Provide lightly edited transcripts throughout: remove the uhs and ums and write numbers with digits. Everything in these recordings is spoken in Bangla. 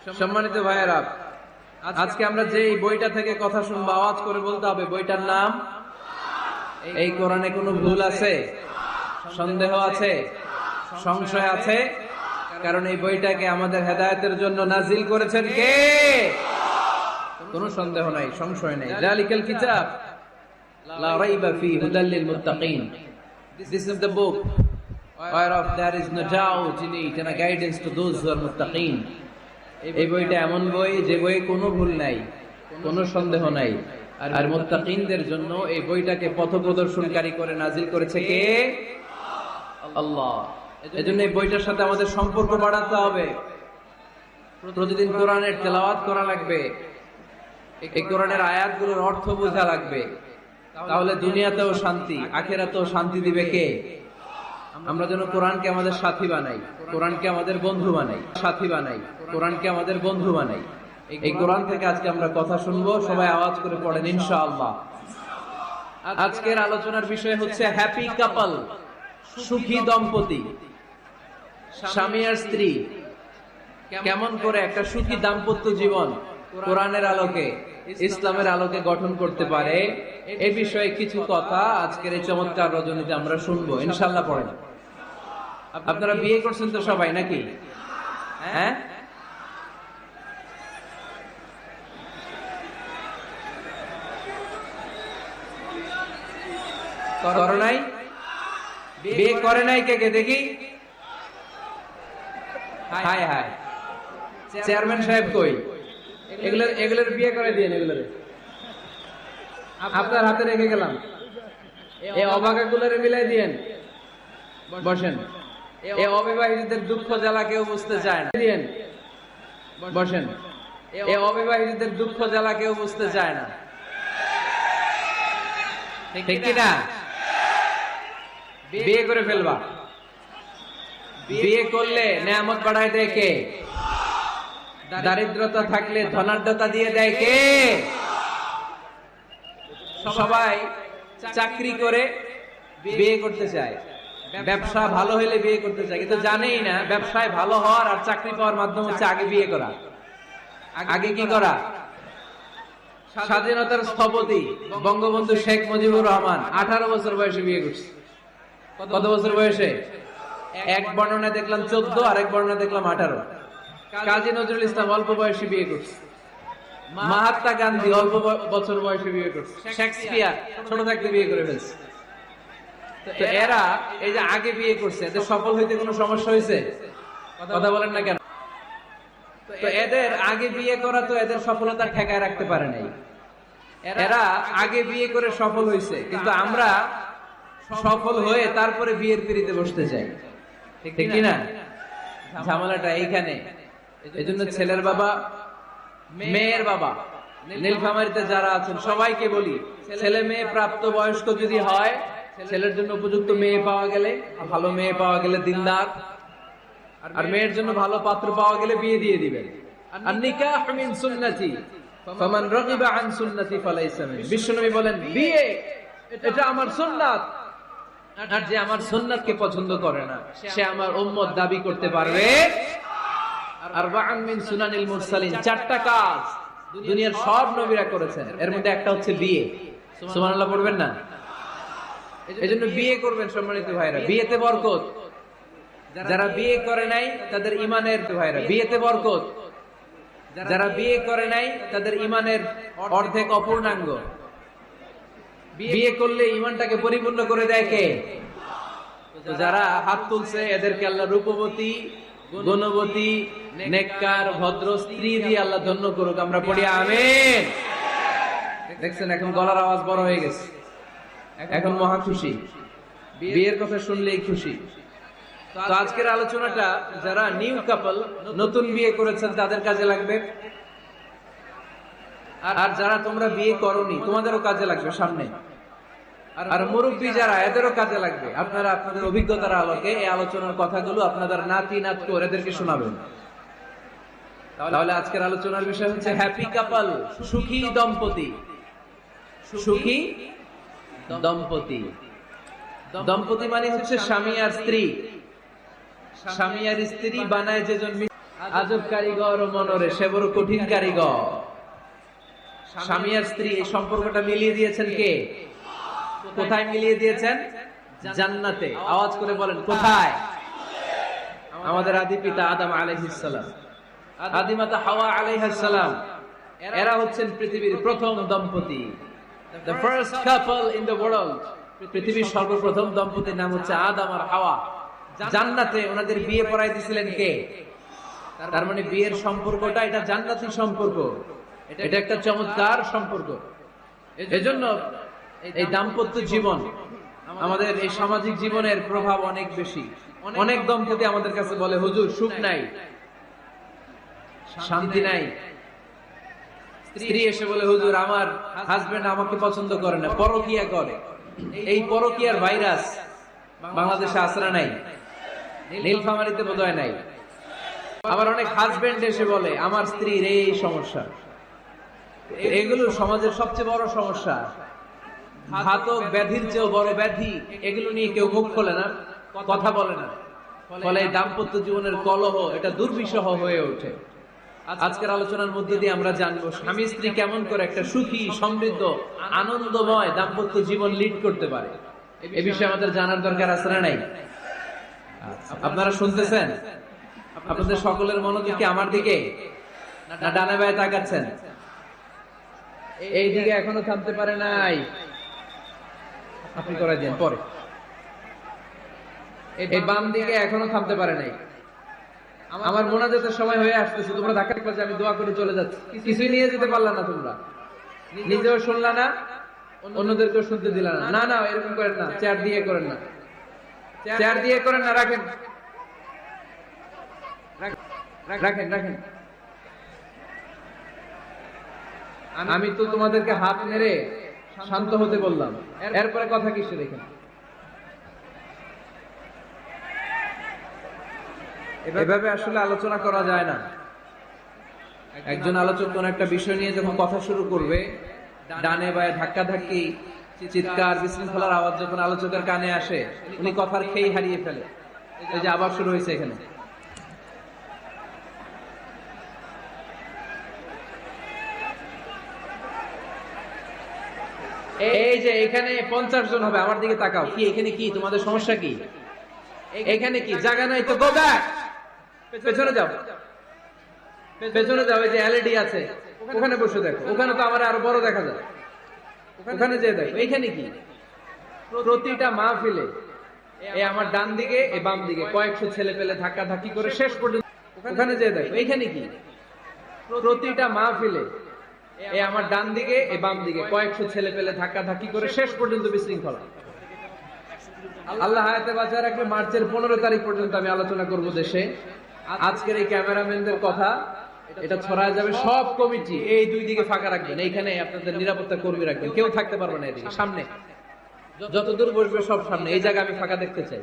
সম্মানিত ভাইয়েরা, আজকে আমরা যে বইটা থেকে কথা শুনবো আওয়াজ করে বলতে হবে বইটার নাম। এই কোরআনে কোনো ভুল আছে, সন্দেহ আছে, সংশয় আছে? কারণ এই বইটাকে আমাদের হেদায়েতের জন্য নাজিল করেছেন কে? কোনো সন্দেহ নাই, সংশয় নাই। যালিকাল কিতাব লা রাইবা ফীহি হুদাল লিল মুত্তাকিন। This is the book whereof there is no doubt in it and a guidance to those who are muttaqin. এই বইটা এমন বই যে বইয়ে কোনো ভুল নাই, কোনো সন্দেহ নাই। আর মুত্তাকিনদের জন্য এই বইটাকে পথপ্রদর্শনকারী করে নাজিল করেছে কে? আল্লাহ। এজন্য এই বইটার সাথে আমাদের সম্পর্ক বাড়াতে হবে। প্রতিদিন কোরআনের তেলাওয়াত করা লাগবে, এই কোরআনের আয়াতগুলোর অর্থ বোঝা লাগবে। তাহলে দুনিয়াতেও শান্তি, আখিরাতেও শান্তি দিবে কে? আমরা যেন কোরআনকে আমাদের সাথী বানাই, কোরআনকে আমাদের বন্ধু বানাই, সাথী বানাই, কোরআনকে আমাদের বন্ধু বানাই। এই কোরআন থেকে আজকে আমরা কথা শুনবো, সবাই আওয়াজ করে পড়েন ইনশাআল্লাহ। আজকের আলোচনার বিষয় হচ্ছে হ্যাপি কাপল, সুখী দম্পতি। স্বামী আর স্ত্রী কেমন করে একটা সুখী দাম্পত্য জীবন কোরআনের আলোকে, ইসলামের আলোকে গঠন করতে পারে, এ বিষয়ে কিছু কথা আজকের এই চমৎকার রজনীতে আমরা শুনবো ইনশাআল্লাহ। পড়েন। আপনারা বিয়ে করছেন তো সবাই নাকি? হ্যাঁ, করে নাই? বিয়ে করে নাই কে কে দেখি? হায় হায়, চেয়ারম্যান সাহেব কই? এগুলোর বিয়ে করে দিয়ে এগুলোর আপনার হাতে রেখে গেলাম। এই অবাকাগুলোরে মিলাই দিয়েন। বসেন। এই অবিবাহিতদের দুঃখ জ্বালা কেউ বুঝতে চায় না। দিয়েন। বসেন। এই অবিবাহিতদের দুঃখ জ্বালা কেউ বুঝতে চায় না, ঠিক কি না? বিয়ে করে ফেলবা। বিয়ে করলে নেয়ামত বাড়ায় দেয় কে? দারিদ্রতা থাকলে ধনাঢ্যতা দিয়ে দেয় কে? সবাই চাকরি করে বিয়ে করতে চায়, ব্যবসা ভালো হলে বিয়ে করতে চায়, কিন্তু জানেই না ব্যবসায় ভালো হওয়ার আর চাকরি পাওয়ার মাধ্যম হচ্ছে আগে বিয়ে করা। আগে কি করা? স্বাধীনতার স্থপতি বঙ্গবন্ধু শেখ মুজিবুর রহমান 18 বছর বয়সে বিয়ে করছে। কত বছর বয়সে? এক বর্ণনা দেখলাম 14, আর এক বর্ণনা দেখলাম 18। কাজী নজরুল ইসলাম অল্প বয়সে বিয়ে করছে। মহাত্মা গান্ধী অল্প বছর বয়সে বিয়ে করছে। শেক্সপিয়ার ছোট থাকতে বিয়ে করে ফেলছে। তো এরা এই যে আগে বিয়ে করছে, এদের সফল হইতে কোনো সমস্যা হয়েছে? কথা বলেন না কেন? তো এদের আগে বিয়ে করা তো এদের সফলতা ঠেকায় রাখতে পারে নাই। এরা আগে বিয়ে করে সফল হয়েছে, কিন্তু আমরা সফল হয়ে তারপরে বিয়ের পিড়িতে বসতে চাই, ঠিক কি না? ঝামেলাটা এইখানে। এজন্য ছেলের বাবা, মেয়ের বাবা, নীলফামারীতে যারা আছেন সবাইকে বলি, ছেলে মেয়ে প্রাপ্ত বয়স্ক যদি হয়, ছেলের জন্য উপযুক্ত মেয়ে পাওয়া গেলে, ভালো মেয়ে পাওয়া গেলে দিনদার, আর মেয়ের জন্য ভালো পাত্র পাওয়া গেলে বিয়ে দিয়ে দিবেন। আর নিকাহ মিন সুন্নতি ফামান রাগিবা আন সুন্নতি ফালাইসা মিন। বিশ্বনবী বলেন বিয়ে এটা আমার সুন্নাত, আর যে আমার সুন্নাতকে পছন্দ করে না সে আমার উম্মত দাবি করতে পারবে। আরবাআন মিন সুনানিল মুরসালিন, 4টা কাজ দুনিয়ার সব নবীরা করেছেন, এর মধ্যে একটা হচ্ছে বিয়ে। সুবহানাল্লাহ পড়বেন না? এজন্য বিয়ে করবেন সম্মানিত ভাইরা, বিয়েতে বরকত। যারা বিয়ে করে নাই তাদের ঈমানের ভাইরা, বিয়েতে বরকত। যারা বিয়ে করে নাই তাদের ঈমানের অর্ধেক অপূর্ণাঙ্গ। বিয়ে করলে ঈমানটাকে পরিপূর্ণ করে দেয় কে? তো যারা হাত তুলছে এদেরকে আল্লাহ রূপবতী, গুণবতী, নেককার, ভদ্র স্ত্রী দিয়ে আল্লাহ ধন্য করুক। আমরা পড়ি আমিন। দেখছেন এখন গলার আওয়াজ বড় হয়ে গেছে, এখন মহা খুশি, বিয়ের কথা শুনলেই খুশি। তো আজকের আলোচনাটা যারা নিউ কাপল, নতুন বিয়ে করেছেন তাদের কাজে লাগবে, আর যারা তোমরা বিয়ে করোনি তোমাদেরও কাজে লাগবে সামনে। আর মুরব্বী যারা, এদেরও কাজে লাগবে। আপনারা আপনাদের অভিজ্ঞতার আলোকে এই আলোচনার কথাগুলো আপনাদের নাতি নাতনি এদেরকে শোনাবেন। তাহলে আজকের আলোচনার বিষয় হচ্ছে হ্যাপি কাপল, সুখী দম্পতি। সুখী দম্পতি, দম্পতি মানে হচ্ছে স্বামী আর স্ত্রী। স্বামী আর স্ত্রী বানায় যে জন। আজব কারিগর ও মনরে সে বড় কঠিন কারিগর। স্বামী আর স্ত্রী এই সম্পর্কটা মিলিয়ে দিয়েছেন কে? কোথায় মিলিয়ে দিয়েছেন? জান্নাতে। আওয়াজ করে বলেন কোথায়? আমাদের আদি পিতা আদম আলাইহিস সালাম, আদি মাতা হাওয়া আলাইহিস সালাম, এরা হচ্ছেন পৃথিবীর প্রথম দম্পতি, the first couple in the world। পৃথিবীর সর্বপ্রথম দম্পতির নাম হচ্ছে আদম আর হাওয়া। জান্নাতে ওনাদের বিয়ে পড়াই দিয়েছিলেন কে? তার মানে বিয়ের সম্পর্কটা এটা জান্নাতি সম্পর্ক, এটা একটা চমৎকার সম্পর্ক। এজন্য এই দাম্পত্য জীবন আমাদের এই সামাজিক জীবনের প্রভাব অনেক বেশি। অনেক দম্পতি আমাদের কাছে বলে, হুজুর সুখ নাই, শান্তি নাই। স্ত্রী এসে বলে, হুজুর আমার হাজবেন্ড আমাকে পছন্দ করে না, পরকিয়া করে। এই পরকিয়ার ভাইরাস বাংলাদেশে আসরা নাই, নীলফামারীতে বোধহয় নাই। আবার অনেক হাজবেন্ড এসে বলে, আমার স্ত্রীর এই সমস্যা। এগুলো সমাজের সবচেয়ে বড় সমস্যা, ঘাতক ব্যাধির চেয়েও বড় ব্যাধি। এগুলো নিয়ে কেউ মুখ খোলে না, কথা বলে না। ফলে দাম্পত্য জীবনের কলহ এটা দুর্বিষহ হয়ে ওঠে। আজকের আলোচনার মধ্যে দিয়ে আমরা জানবো স্বামী স্ত্রী কেমন করে একটা সুখী, সমৃদ্ধ, আনন্দময় দাম্পত্য জীবন লিড করতে পারে। এ বিষয়ে আমাদের জানার দরকার আছে না নাই? আপনারা শুনতেছেন? আপনাদের সকলের মনোযোগ কি আমার দিকে, না ডানে বায়ে তাকাচ্ছেন? এই দিকে এখনো থামতে পারে নাই, আপনি করে দেন পরে। এই বাম দিকে এখনো থামতে পারে নাই। আমার মোনাজাতের সময় হয়ে আসতেছে, তোমরা ধাক্কা পাচ্ছে, আমি দোয়া করে চলে যাচ্ছি। কিছুই নিয়ে যেতে পারলা না, তোমরা নিজেও শুনলা না, অন্যদেরকেও শুনতে দিলা না। না না, এরকম করেন না, চেয়ার দিয়ে করেন না, চেয়ার দিয়ে করেন না, রাখেন রাখেন রাখেন। আমি তো তোমাদেরকে হাত মেরে শান্ত হতে বললাম, এরপরে কথা কিসে? দেখেন, এভাবে আসলে আলোচনা করা যায় না। একজন আলোচক কোন একটা বিষয় নিয়ে যখন কথা শুরু করবে, ডানে বায়ে ধাক্কা ধাক্কি, চিৎকার, বিশৃঙ্খলার আওয়াজ যখন আলোচকের কানে আসে, উনি কথার খেই হারিয়ে ফেলে। এই যে আবার শুরু হয়েছে এখানে। এই যে এখানে 50 জন হবে, আমার দিকে তাকাও। কি এখানে কি তোমাদের সমস্যা? কি এখানে কি জায়গা নাই? তো গো ব্যাক, পেছনে যাও, পেছনে যাও। এই যে এলইডি আছে, ওখানে বসে দেখো। ওখানে তো আমার আরো বড় দেখা যায়, ওখানে যে দেখো। এইখানে কি প্রতিটা মাহফিলে এই আমার ডান দিকে, এই বাম দিকে কয়েকশো ছেলে পেলে ধাক্কা ধাক্কি করে শেষ পর্যন্ত, ওখানে যে দেখো। এইখানে কি প্রতিটা মাহফিলে এই আমার ডান দিকে, এই বাম দিকে কয়েকশো ছেলে পেলে ধাক্কা ধাক্কি করে শেষ পর্যন্ত বিশৃঙ্খলা। আল্লাহ হায়াতে বাঁচায় রাখলে মার্চের 15 তারিখ পর্যন্ত আমি আলোচনা করব দেশে। আজকের এই ক্যামেরাম্যানদের কথা এটা ছড়ায় যাবে সব কমিটি। এই দুই দিকে ফাঁকা রাখবেন, এইখানে আপনাদের নিরাপত্তা কর্মী রাখবেন, কেউ থাকতে পারবে না এদিকে। সামনে যতদূর বসবে সব সামনে, এই জায়গা আমি ফাঁকা দেখতে চাই।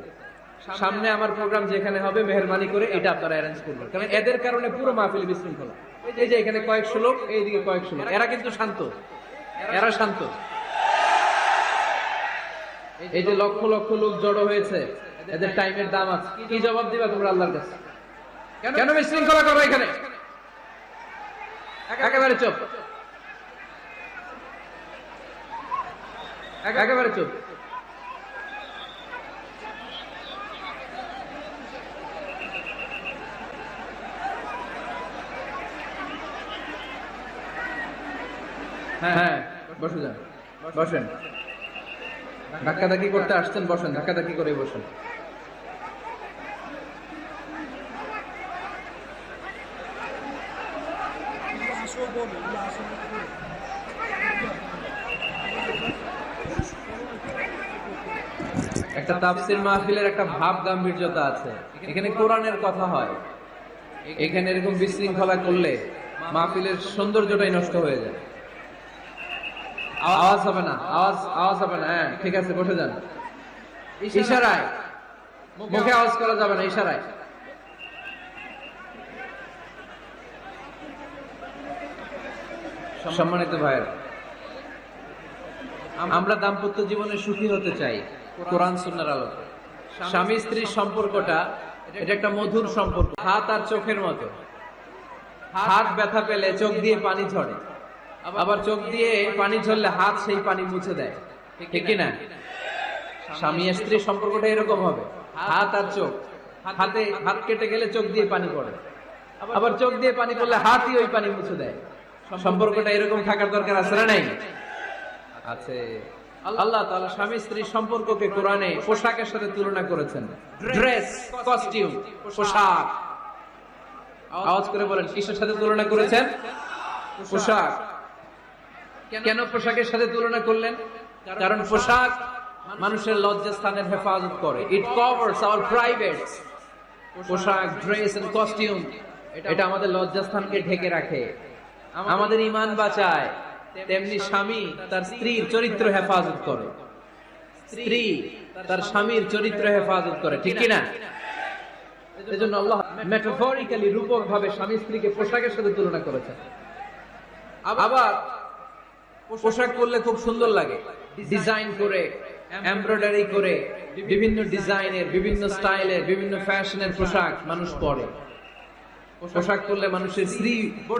সামনে আমার প্রোগ্রাম যেখানে হবে মেহেরবানি করে এটা আপনারা অ্যারেঞ্জ করবেন, কারণ এদের কারণে পুরো মাহফিল বিশৃঙ্খলা। এই যে এখানে কয়েকশো লোক, এইদিকে কয়েকশো লোক, এরা কিন্তু শান্ত, এরা শান্ত। এই যে লক্ষ লক্ষ লোক জড়ো হয়েছে, এদের টাইমের দাম আছে। কি জবাব দিবা তোমরা আল্লাহর কাছে? কেন বিশৃঙ্খলা করো এখানে? একেবারে চুপ, একেবারে চুপ। হ্যাঁ বসে যান, বসেন। ধাক্কাধাক্কি করতে আসছেন, বসেন, ধাক্কাধাক্কি করে বসেন। একটা তাফসীর মাহফিলের একটা ভাব গাম্ভীর্যতা আছে, এখানে কোরআনের কথা হয়। এখানে এরকম বিশৃঙ্খলা করলে মাহফিলের সৌন্দর্যটাই নষ্ট হয়ে যায়। আওয়াজ হবে না, আওয়াজ হবে না। হ্যাঁ ঠিক আছে, বসে যান। ইশারায়, মুখে আওয়াজ করা যাবে না, ইশারায়। সম্মানিত ভাইয়েরা, আমরা দাম্পত্য জীবনে সুখী হতে চাই কোরআন সুন্নাহর আলোকে। স্বামী স্ত্রীর সম্পর্কটা এটা একটা মধুর সম্পর্ক, হাত আর চোখের মতো। হাত ব্যথা পেলে চোখ দিয়ে পানি ঝরে, আবার চোখ দিয়ে পানি ঝরলে হাত সেই পানি মুছে দেয়, ঠিক কি না? স্বামী স্ত্রীর সম্পর্কটা এরকম হবে, হাত আর চোখ। হাত কেটে গেলে চোখ দিয়ে পানি পড়ে, আবার চোখ দিয়ে পানি পড়লে হাতই ওই পানি মুছে দেয়। সম্পর্কটা এরকম থাকার দরকার আছে না নাই? আছে। আল্লাহ তাআলা স্বামী স্ত্রীর সম্পর্ককে কোরআনে পোশাকের সাথে তুলনা করেছেন। ড্রেস, কস্টিউম, পোশাক। আওয়াজ করে বলেন, কিসের সাথে তুলনা করেছেন? পোশাক। কেন পোশাকের সাথে তুলনা করলেন? কারণ পোশাক মানুষের লজ্জাস্থানের হেফাজত করে। ইট কভারস আওয়ার প্রাইভেটস। পোশাক, ড্রেস এন্ড কস্টিউম, এটা আমাদের লজ্জাস্থানকে ঢেকে রাখে, আমাদের ঈমান বাঁচায়। তেমনি স্বামী তার স্ত্রীর চরিত্র হেফাজত করে, স্ত্রী তার স্বামীর চরিত্র হেফাজত করে, ঠিক কি না? এজন্য আল্লাহ মেটাফরিক্যালি, রূপক ভাবে স্বামী স্ত্রীকে পোশাকের সাথে তুলনা করেছেন। আবার পোশাক পরলে খুব সুন্দর লাগে, ডিজাইন করে, এমব্রয়ডারি করে, বিভিন্ন ডিজাইনের, বিভিন্ন স্টাইলের, বিভিন্ন ফ্যাশনের পোশাক মানুষ পরে। পোশাক পরলে মানুষের স্ত্রী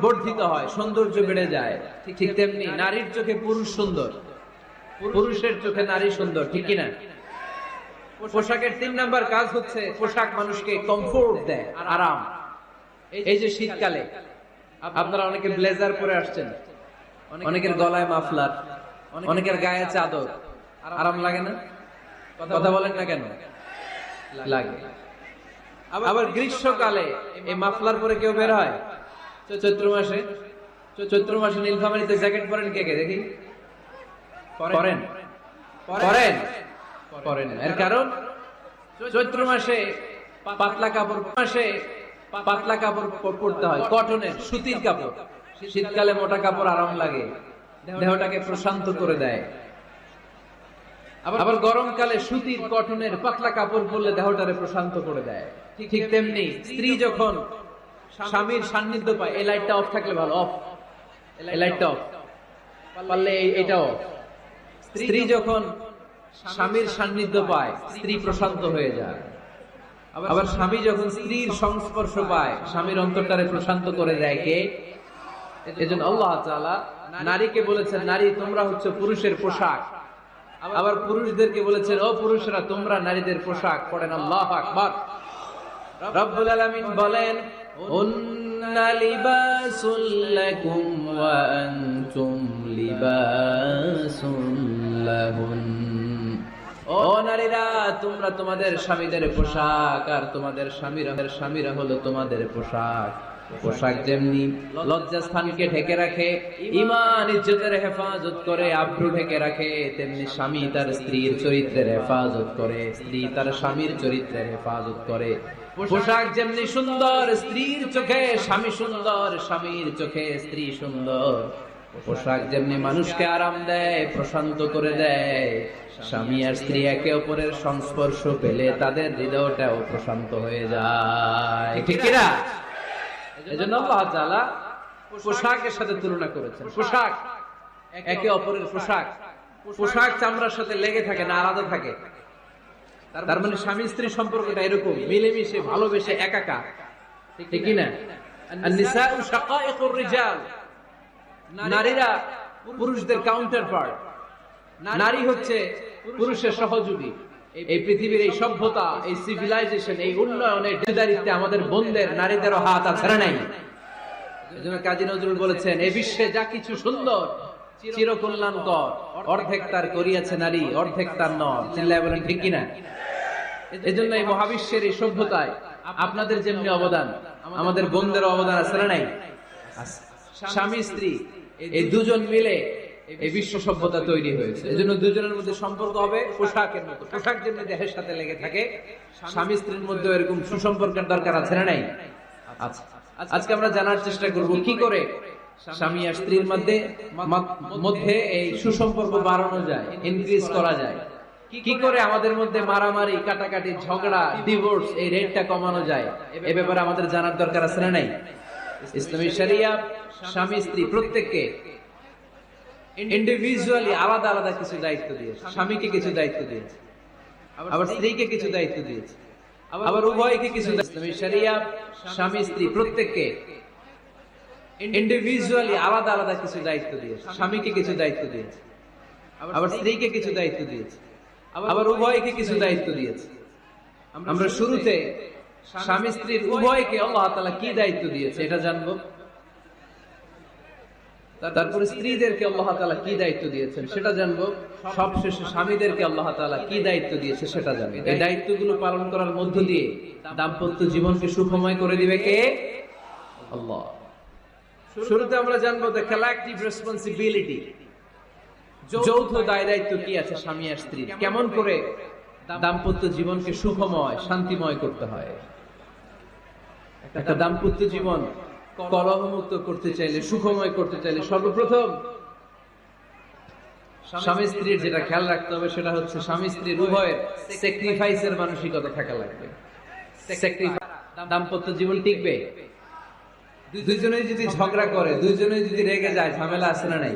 বর্ধিত হয়, সৌন্দর্য বেড়ে যায়। ঠিক তেমনি নারীর চোখে পুরুষ সুন্দর, পুরুষের চোখে নারী সুন্দর, ঠিক কিনা? পোশাকের 3 নাম্বার কাজ হচ্ছে পোশাক মানুষকে কমফোর্ট দেয়, আরাম। এই যে শীতকালে আপনারা অনেকে ব্লেজার পরে আসছেন, অনেকের গলায় মাফলার, অনেকের গায়ে চাদর, আরাম লাগে না? কথা বলেন না কেন? লাগে। আবার গ্রীষ্মকালে এই মাফলার পরে কেউ বের হয়? চৈত্র মাসে নীলফামারীতে জ্যাকেট পরেন কে কে দেখি? পরেন এর কারণ চৈত্র মাসে পাতলা কাপড় পরতে হয়, কটনের, সুতির কাপড়। শীতকালে মোটা কাপড় আরাম লাগে, দেহটাকে প্রশান্ত করে দেয়। আবার গরমকালে সুতির, কটনের পাতলা কাপড় পরলে দেহটারে প্রশান্ত করে দেয়। ঠিক তেমনি স্ত্রী যখন স্বামীর সান্নিধ্য পায়, এই লাইটটা অফ থাকলে ভালো, অফ, এই লাইটটা অফ, পারলে এটা অফ। স্ত্রী যখন স্বামীর সান্নিধ্য পায়, স্ত্রী প্রশান্ত হয়ে যায়। আবার স্বামী যখন স্ত্রীর সংস্পর্শ পায়, স্বামীর অন্তরটারে প্রশান্ত করে দেয় কে? এজন্য আল্লাহ তাআলা নারীকে বলেছেন, নারী তোমরা হচ্ছে পুরুষের পোশাক। আবার পুরুষদেরকে বলেছেন, ও পুরুষরা তোমরা নারীদের পোশাক। পড়েন আল্লাহু আকবার। রব্বুল আলামিন বলেন, হুন্না লিবাসুল লাকুম ওয়া আনতুম লিবাসুল লাহুন। ও নারীরা, তোমরা তোমাদের স্বামীদের পোশাক, আর তোমাদের স্বামীরা হলো তোমাদের পোশাক। পোশাক যেমনি লজ্জাস্থানকে ঢেকে রাখে, ঈমান ইজ্জতের হেফাজত করে, আব্রু ঢেকে রাখে, তেমনি স্বামী তার স্ত্রীর চরিত্রের হেফাজত করে, স্ত্রী তার স্বামীর চরিত্রের হেফাজত করে। পোশাক যেমনি সুন্দর, স্ত্রীর চোখে স্বামী সুন্দর, স্বামীর চোখে স্ত্রী সুন্দর। পোশাক যেমনি মানুষকে আরাম দেয়, প্রশান্ত করে দেয়, স্বামী আর স্ত্রী একে অপরের সংস্পর্শ পেলে তাদের হৃদয়টাও প্রশান্ত হয়ে যায়, ঠিক কিনা? এজন্য আল্লাহ তাআলা পোশাকের সাথে তুলনা করেছেন। পোশাক একে অপরের পোশাক চামড়ার সাথে লেগে থাকে না, আলাদা থাকে। তার মানে স্বামী স্ত্রী সম্পর্কটা এরকম মিলেমিশে, ভালোবেসে, একাকার, ঠিক কি না? আন-নিসাউ শাকাইকুর রিজাল, নারীরা পুরুষদের কাউন্টার পার্ট। নারী হচ্ছে পুরুষের সহযোগী। এই পৃথিবীর এই সভ্যতা, এই সিভিলাইজেশন, এই উন্নয়নের দায়িত্বে আমাদের বোনদের, নারীদেরও হাত আছে না নাই? এজন্য কাজী নজরুল বলেছেন, এই বিশ্বে যা কিছু সুন্দর চিরকল্যাণকর, অর্ধেক তার করিয়াছে নারী, অর্ধেক তার নর। চিল্লায় বলেন ঠিক কিনা? এজন্য এই মহাবিশ্বের এই সভ্যতায় আপনাদের যেমনি অবদান, আমাদের বোনদের অবদান আছে না নাই? স্বামী স্ত্রী এই দুজন মিলে এই বিশ্ব সভ্যতা তৈরি হয়েছে। এজন্য দুজনের মধ্যে সম্পর্ক হবে পোশাকের মতো। পোশাক যেমনি দেহের সাথে লেগে থাকে, স্বামী স্ত্রীর মধ্যে এরকম সুসম্পর্কের দরকার আছে না নাই? আচ্ছা, আজকে আমরা জানার চেষ্টা করব কি করে স্বামী আর স্ত্রীর মধ্যে এই সুসম্পর্ক বাড়ানো যায়, ইনক্রিজ করা যায়। কি করে আমাদের মধ্যে মারামারি, কাটাকাটি, ঝগড়া, ডিভোর্স, এই রেটটা কমানো যায়, এ ব্যাপারে আমাদের জানার দরকার আছে না নাই? ইসলামী শরিয়া স্বামী স্ত্রী প্রত্যেককে ইন্ডিভিজুয়ালি আলাদা আলাদা কিছু দায়িত্ব দিয়েছে। স্বামীকে কিছু দায়িত্ব দিয়েছে, আবার স্ত্রীকে কিছু দায়িত্ব দিয়েছে, আবার উভয়কে কিছু। ইসলামী শরিয়া স্বামী স্ত্রী প্রত্যেককে ইন্ডিভিজুয়ালি আলাদা আলাদা কিছু দায়িত্ব দিয়েছে। স্বামীকে কিছু দায়িত্ব দিয়েছে, আবার স্ত্রীকে কিছু দায়িত্ব দিয়েছে, আবার উভয়কে কিছু দায়িত্ব দিয়েছে। আমরা শুরুতে স্বামী স্ত্রীর উভয়কে আল্লাহ তাআলা কি দায়িত্ব দিয়েছে এটা জানবো, তারপরে স্ত্রীদেরকে আল্লাহ তাআলা কি দায়িত্ব দিয়েছেন সেটা জানবো, সবশেষে স্বামীদেরকে আল্লাহ তাআলা কি দায়িত্ব দিয়েছে সেটা জানবো। এই দায়িত্বগুলো পালন করার মধ্য দিয়ে দাম্পত্য জীবনকে সুখময় করে দিবে কে? আল্লাহ। শুরুতে আমরা জানবো দ্য কালেক্টিভ রেসপন্সিবিলিটি, যৌথ দায় দায়িত্ব কি আছে স্বামী আর স্ত্রী, কেমন করে দাম্পত্য জীবনকে সুখময় শান্তিময় করতে হয়। একটা দাম্পত্য জীবন কলহমুক্ত করতে চাইলে, সুখময় করতে চাইলে সর্বপ্রথম স্বামী স্ত্রীর যেটা খেয়াল রাখতে হবে সেটা হচ্ছে স্বামী স্ত্রীর উভয়ের স্যাক্রিফাইসের মানসিকতা থাকা লাগবে। দাম্পত্য জীবন টিকবে দুইজনেই যদি ঝগড়া করে, দুইজনেই যদি রেগে যায়, ঝামেলা আছে না নাই?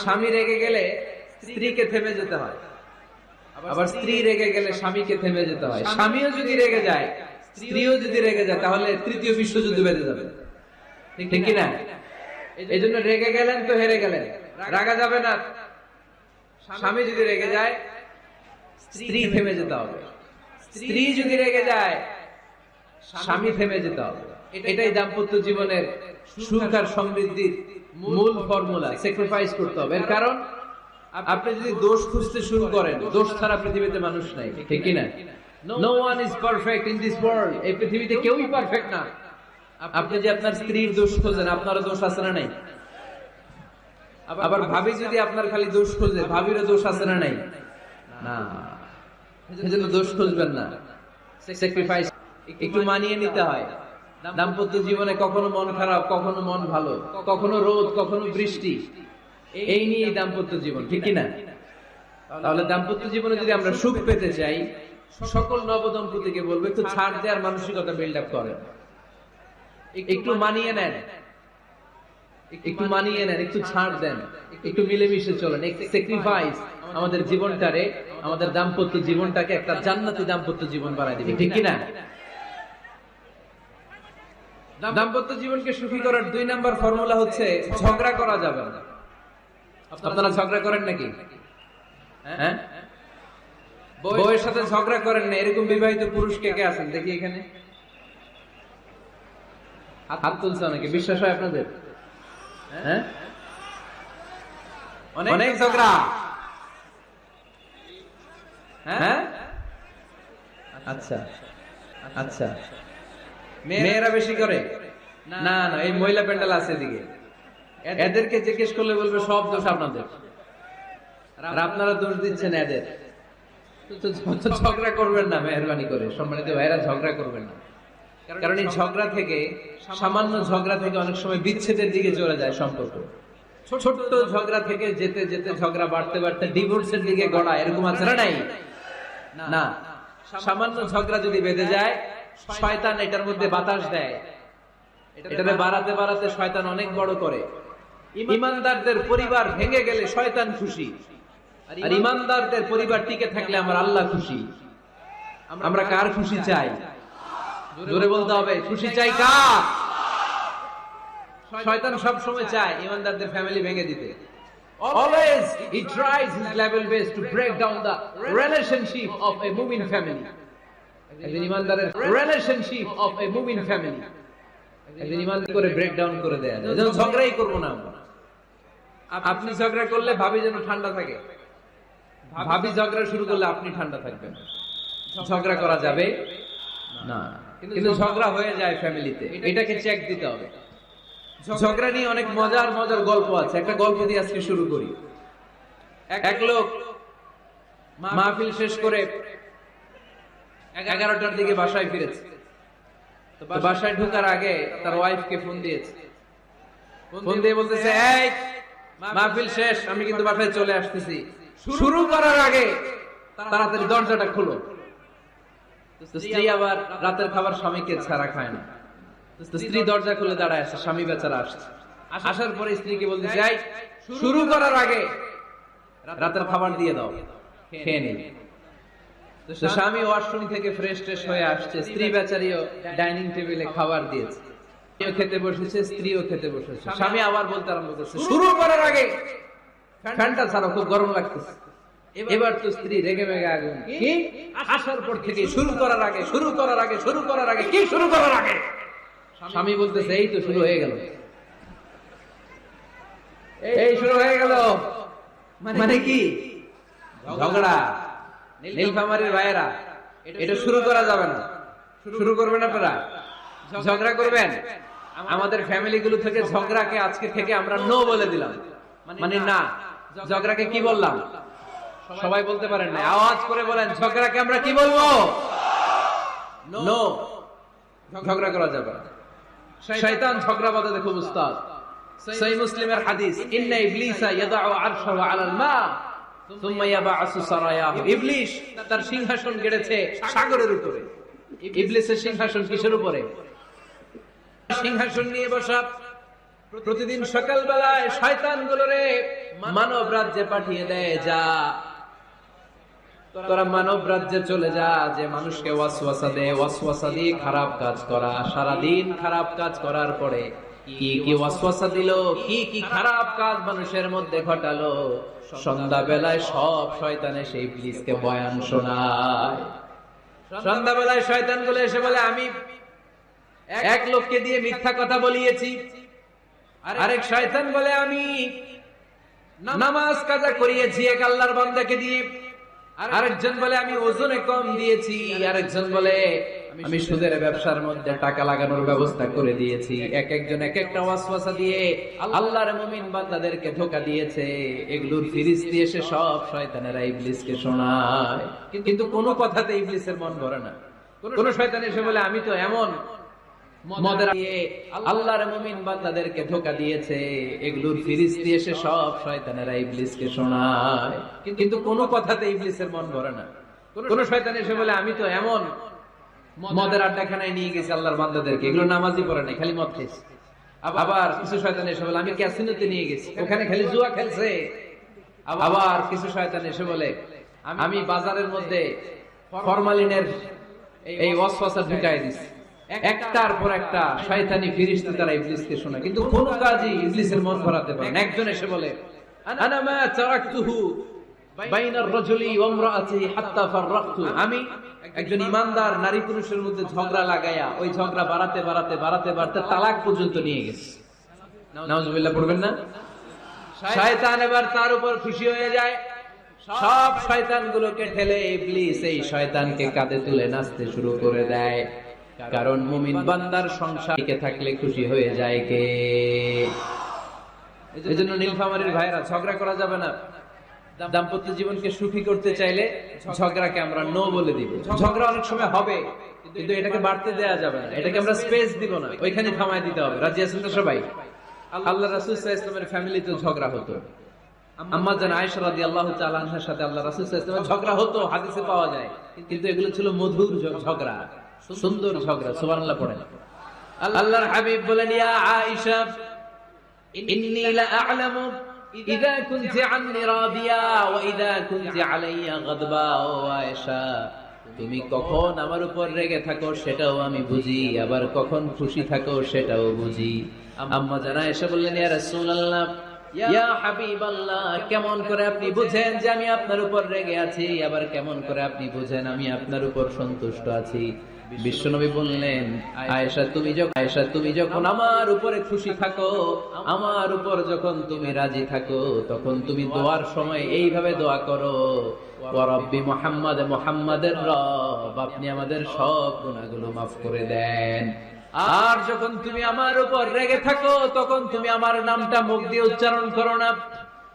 স্বামী রেগে গেলে স্ত্রীকে থেমে যেতে হয়, আবার স্ত্রী রেগে গেলে স্বামীকে থেমে যেতে হয়। স্বামীও যদি রেগে যায়, স্ত্রীও যদি রেগে যায়, তাহলে তৃতীয় বিশ্বযুদ্ধ বেঁধে যাবে, ঠিক কি না? এই জন্য রেগে গেলেন তো হেরে গেলেন, রাগা যাবে না। স্বামী যদি রেগে যায়, স্ত্রী থেমে যেতে হবে। স্ত্রী যদি রেগে যায়, স্বামী থেমে যেতে হবে। এটাই দাম্পত্য জীবনের সুখ আর সমৃদ্ধির মূল ফর্মুলা। স্যাক্রিফাইস করতে হবে। এর কারণ আপনি যদি দোষ খুঁজতে শুরু করেন, দোষ ছাড়া পৃথিবীতে মানুষ নাই, ঠিক কি না? No one is perfect in this world. এই পৃথিবীতে কেউই পারফেক্ট না। আপনি যে আপনার স্ত্রীর দোষ খোঁজেন, আপনারও দোষ আছে না নাই? আবার ভাবি যদি আপনার খালি দোষ খোঁজে, ভাবিরও দোষ আছে না নাই? না, এজন্য দোষ খুঁজবেন না। স্যাক্রিফাইস একটু মানিয়ে নিতে হয়। দাম্পত্য জীবনে কখনো মন খারাপ, কখনো মন ভালো, কখনো রোদ, কখনো বৃষ্টি, এই নিয়ে দাম্পত্য জীবন, ঠিক কি না? তাহলে দাম্পত্য জীবনে যদি আমরা সুখ পেতে চাই, সকল নবদম্পতিকে বলবো একটু ছাড় দেওয়ার মানসিকতা বিল্ড আপ করেন, একটু মানিয়ে নেন, একটু মানিয়ে নেন, একটু ছাড় দেন, একটু মিলেমিশে চলেন। স্যাক্রিফাইস আমাদের জীবনটারে, আমাদের দাম্পত্য জীবনটাকে একটা জান্নাতি দাম্পত্য জীবন বানাই দিবে, ঠিক কি না? দাম্পত্য জীবনকে সুখী করার 2 নাম্বার ফর্মুলা হচ্ছে ঝগড়া করা যাবে না। আপনারা ঝগড়া করেন নাকি? হ্যাঁ, বউয়ের সাথে ঝগড়া করেন না এরকম বিবাহিত পুরুষ কে কে আছেন দেখি এখানে? হাত তুলছে অনেকে। বিশ্বাস হয় আপনাদের? হ্যাঁ, অনেক ঝগড়া। হ্যাঁ, আচ্ছা আচ্ছা, মেয়েরা বেশি করে? না না, এই মহিলা প্যান্ডেল আছে এদিকে, এদেরকে জিজ্ঞেস করলে বলবে সব দোষ আপনাদের, আর আপনারা দোষ দিচ্ছেন এদের। ঝগড়া করবেন না মেহরবানি করে, সম্মানিত ভাইরা, ঝগড়া করবেন না। কারণ এই ঝগড়া থেকে, সামান্য ঝগড়া থেকে অনেক সময় বিচ্ছেদের দিকে চলে যায় সম্পর্ক। ছোট্ট ঝগড়া থেকে যেতে যেতে ঝগড়া বাড়তে বাড়তে ডিভোর্সের দিকে গড়ায়, এরকম আছে না নাই? না, সামান্য ঝগড়া যদি বেঁধে যায়, শয়তান এটার মধ্যে বাতাস দেয়, এটাকে বাড়াতে বাড়াতে শয়তান অনেক বড় করে। ইমানদারদের পরিবার ভেঙে গেলে শয়তান খুশি, আর ইমানদারদের পরিবার টিকে থাকলে আমার আল্লাহ খুশি। আমরা কার খুশি চাই? জোরে বলতে হবে, খুশি চাই কার? শয়তান সব সময় চায় ইমানদারদের ফ্যামিলি ভেঙে দিতে। Always he tries his level best to break down the relationship of a mu'min family. একজন ইমানদারের relationship of a mu'min family একজন ইমানদার করে ব্রেক ডাউন করে দেয়। যেন ঝগড়াই করব না আমরা। আপনি ঝগড়া করলে ভাবি যেন ঠান্ডা থাকে, ভাবি ঝগড়া শুরু করলে আপনি ঠান্ডা থাকবেন। ঝগড়া করা যাবে না, কিন্তু ঝগড়া হয়ে যায় ফ্যামিলিতে, এটাকে চেক দিতে হবে। ঝগড়া নিয়ে অনেক মজার মজার গল্প আছে। একটা গল্প দিয়ে আজকে শুরু করি। এক লোক মাহফিল শেষ করে 11টার দিকে বাসায় ফিরেছে। তো বাসায় ঢোকার আগে তার ওয়াইফকে ফোন দিয়েছে। ফোন দিয়ে বলতেছে, এই মাহফিল শেষ, আমি কিন্তু বাসায় চলে আসতেছি, শুরু করার আগে তাড়াতাড়ি দরজাটা খুলো। স্ত্রী আবার রাতের খাবার স্বামীকে ছাড়া খায় না। স্ত্রী দরজা খুলে দাঁড়ায় আছে, স্বামী বেচারা আসছে। আসার পরে স্ত্রীকে বলতেছে, এই শুরু করার আগে রাতের খাবার দিয়ে দাও, খেয়ে নেই। স্বামী ওয়াশরুম থেকে ফ্রেশ ট্রেশ হয়ে আসছে, স্ত্রী বেচারিও ডাইনিং টেবিলে খাবার দিয়েছে। খেতে বসেছে, স্ত্রীও খেতে বসেছে। স্বামী আবার বলতে আরম্ভ করছে, শুরু করার আগে ফ্যানটা ছাড়ো, খুব গরম লাগতেছে। এবার তো স্ত্রী রেগে মেগে আগুন, কি আসার পর থেকে শুরু করার আগে কি শুরু করার আগে? স্বামী বলতেছে, এই তো শুরু হয়ে গেল, এই শুরু হয়ে গেল। মানে কি? ঝগড়া। নীলফামারীর ভাইয়েরা, এটা শুরু করা যাবে না। শুরু করবেন আপনারা, ঝগড়া করবেন। আমাদের ফ্যামিলি গুলো থেকে ঝগড়াকে আজকে থেকে আমরা নো বলে দিলাম। মানে না, ঝগড়াকে কি বললাম? সবাই বলতে পারেন না, আওয়াজ করে বলেন, ঝগড়াকে আমরা কি বলবো? নো। ঝগড়া করা যাবে না। শয়তান ঝগড়া বাঁধাতে খুব উস্তাদ। সহিহ মুসলিমের হাদিস, ইন্না ইবলিসা ইয়াদাউ আরশাহু আলাল মা সুম্মা ইয়াবআসু সারায়াহু। ইবলিস তার সিংহাসন গেড়েছে সাগরের উপরে। ইবলিসের সিংহাসন কিসের উপরে? সিংহাসন নিয়ে বসা। প্রতিদিন সকাল বেলায় শয়তান গুলোরে মানব রাজ্যে পাঠিয়ে দেয়, যা তোরা মানব রাজ্যে চলে যা, যে মানুষকে ওয়াসওয়াসা দেয়, ওয়াসওয়াসা দিয়ে খারাপ কাজ করা। সারাদিন খারাপ কাজ করার পরে কি কি ওয়াসওয়াসা দিল, কি কি খারাপ কাজ মানুষের মধ্যে ঘটালো, সন্ধ্যা বেলায় সব শয়তানে সেই ইবলিসকে বয়ান শোনায়। সন্ধ্যা বেলায় শয়তান গুলো এসে বলে, আমি এক লোককে দিয়ে মিথ্যা কথা বলিয়েছি। আরেক শয়তান বলে, আমি নামাজ কাজা করিয়েছি এক আল্লাহর বান্দাকে দিয়ে। আরেকজন বলে, আমি ওজনে কম দিয়েছি। আরেকজন বলে, আমি সুদের ব্যবসার মধ্যে টাকা লাগানোর ব্যবস্থা করে দিয়েছি। এক একজন এক একটা ওয়াসওয়াসা দিয়ে আল্লাহর মুমিন বান্দাদেরকে ধোঁকা দিয়েছে। এগুলোর ফিরিস্তি এসে সব শয়তানেরা ইবলিসকে শোনায়, কিন্তু কোনো কথাতে ইবলিসের মন ভরে না। কোন শয়তান এসে বলে, আমি তো এমন মদের দিয়ে আল্লাহর মুমিন বান্দাদেরকে ধোঁকা দিয়েছে। এগুলোর ফিরিস্তি এসে সব শয়তানেরা ইবলিসকে শোনায়, কিন্তু কোনো কথাতে ইবলিসের মন ভরে না। কোন শয়তান এসে বলে, আমি তো এমন মদের আড্ডাখানায় নিয়ে গেছি আল্লাহর বান্দাদেরকে, এগুলো নামাজই পড়ে নাই, খালি মদ খেয়েছে। আবার কিছু শয়তান এসে বলে, আমি ক্যাসিনোতে নিয়ে গেছি, ওখানে খালি জুয়া খেলছে। আবার কিছু শয়তান এসে বলে, আমি বাজারের মধ্যে ফরমালিনের এই ওয়াসওয়াসা ঢুকাই দিছি। একটার পর একটা শয়তানি ফিরিস্তি তারা ইবলিসকে শোনায়, কিন্তু কোনো কাজই ইবলিসের মন ভরাতে পারে না। একজন এসে বলে, আনা মা তারাকতুহু বাইনার রাজুলি ওয়া ইমরাআতিহি হাত্তা ফাররাকতু। আমি একজন ইমানদার নারী পুরুষের মধ্যে ঝগড়া লাগায়া ওই ঝগড়া বাড়াতে তালাক পর্যন্ত নিয়ে গেছে। নাউজুবিল্লাহ পড়বেন না? শয়তান এবার তার উপর খুশি হয়ে যায়। সব শয়তানগুলোকে ঠেলে ইবলিস এই শয়তানকে কাঁধে তুলে নাচতে শুরু করে দেয়। কারণ মুমিন বান্দার সংসার টিকে থাকলে খুশি হয়ে যায় কে? এজন্য নীলফামারীর ভাইরা, ঝগড়া করা যাবে না। দাম্পত্য জীবনকে সুখী করতে চাইলে ঝগড়াকে আমরা নো বলে দিব। ঝগড়া অনেক সময় হবে, কিন্তু এটাকে বাড়তে দেয়া যাবে না, এটাকে আমরা স্পেস দিব না, ওইখানে থামায় দিতে হবে। রাজি আছেন তো সবাই? আল্লাহ রাসূল সাল্লাল্লাহু আলাইহি ওয়াসাল্লামের ফ্যামিলিতে ঝগড়া হতো। আম্মা জান আয়েশা রাদিয়াল্লাহু তাআলা আনহার সাথে আল্লাহ রাসূল সাল্লাল্লাহু আলাইহি ওয়াসাল্লামের ঝগড়া হতো, হাদিসে পাওয়া যায়। কিন্তু এগুলো ছিল মধুর ঝগড়া, সুন্দর ঝগড়া। সুবহানাল্লাহ পড়েন। আল্লাহর হাবিব বলেন, ইয়া আয়েশা ইন্নী লা আ'লামু ইযা কুনতি আন্নী রাদিয়া ওয়া ইযা কুনতি আলাইয়া গাদবা। ও আয়েশা, তুমি কখন আমার উপর রেগে থাকো সেটাও আমি বুঝি, আবার কখন খুশি থাকো সেটাও বুঝি। আম্মা জান আয়েশা বললেন, ইয়া রাসূলুল্লাহ, ইয়া হাবিবাল্লাহ, কেমন করে আপনি বুঝেন যে আমি আপনার উপর রেগে আছি, আবার কেমন করে আপনি বুঝেন আমি আপনার উপর সন্তুষ্ট আছি? বিশ্বনবী বললেন, আয়েশা তুমি যখন আমার উপরে খুশি থাকো, আমার উপর যখন তুমি রাজি থাকো, তখন তুমি দোয়ার সময় এইভাবে দোয়া করো, ওয়া রাব্বি মুহাম্মাদ, মুহাম্মাদের রব, আপনি আমাদের সব গুনাহগুলো মাফ করে দেন। আর যখন তুমি আমার উপর রেগে থাকো, তখন তুমি আমার নামটা মুখ দিয়ে উচ্চারণ করো না।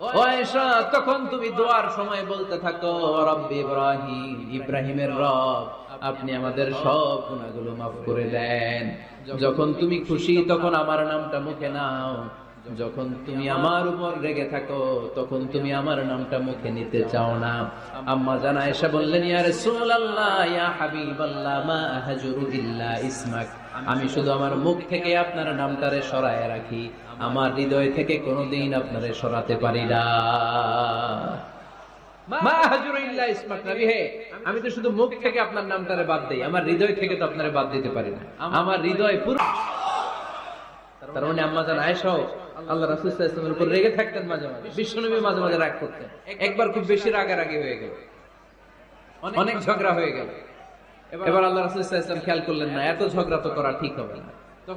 ও আয়েশা, তখন তুমি দোয়ার সময় বলতে থাকো, রব্বি ইব্রাহিম, ইব্রাহিমের রব, আপনি আমাদের সব গুনাহগুলো মাফ করে দেন। যখন তুমি খুশি তখন আমার নামটা মুখে নাও, যখন তুমি আমার উপর রেগে থাকো তখন তুমি আমার নামটা মুখে নিতে চাও না। আম্মা জান আয়েশা বললেন, ইয়া রাসূলুল্লাহ, ইয়া হাবিবাল্লাহ, মা আহজুরু ইল্লা ইসমাক, আমি শুধু আমার মুখ থেকে আপনার নামটারে সরায় রাখি, আমার হৃদয় থেকে কোনোদিন আপনারে সরাতে পারি না। মা আহজুরু ইল্লা ইসমাক, নবী হে, আমি তো শুধু মুখ থেকে আপনার নামটারে বাদ দেই, আমার হৃদয় থেকে তো আপনারে বাদ দিতে পারি না। আমার হৃদয় পুরো তার মানে আম্মা জান আয়েশাও আল্লাহ রাসূল সাল্লাল্লাহু আলাইহি ওয়াসাল্লামের উপর রেগে থাকতেন মাঝে মাঝে, বিশ্বনবী মাঝে মাঝে রাগ করতেন। একবার খুব বেশি রাগারাগি হয়ে গেল, অনেক ঝগড়া হয়ে গেল। এবার আল্লাহ রাসূল সাল্লাল্লাহু আলাইহি ওয়াসাল্লাম খেয়াল করলেন না, এত ঝগড়া তো করা ঠিক হবে না।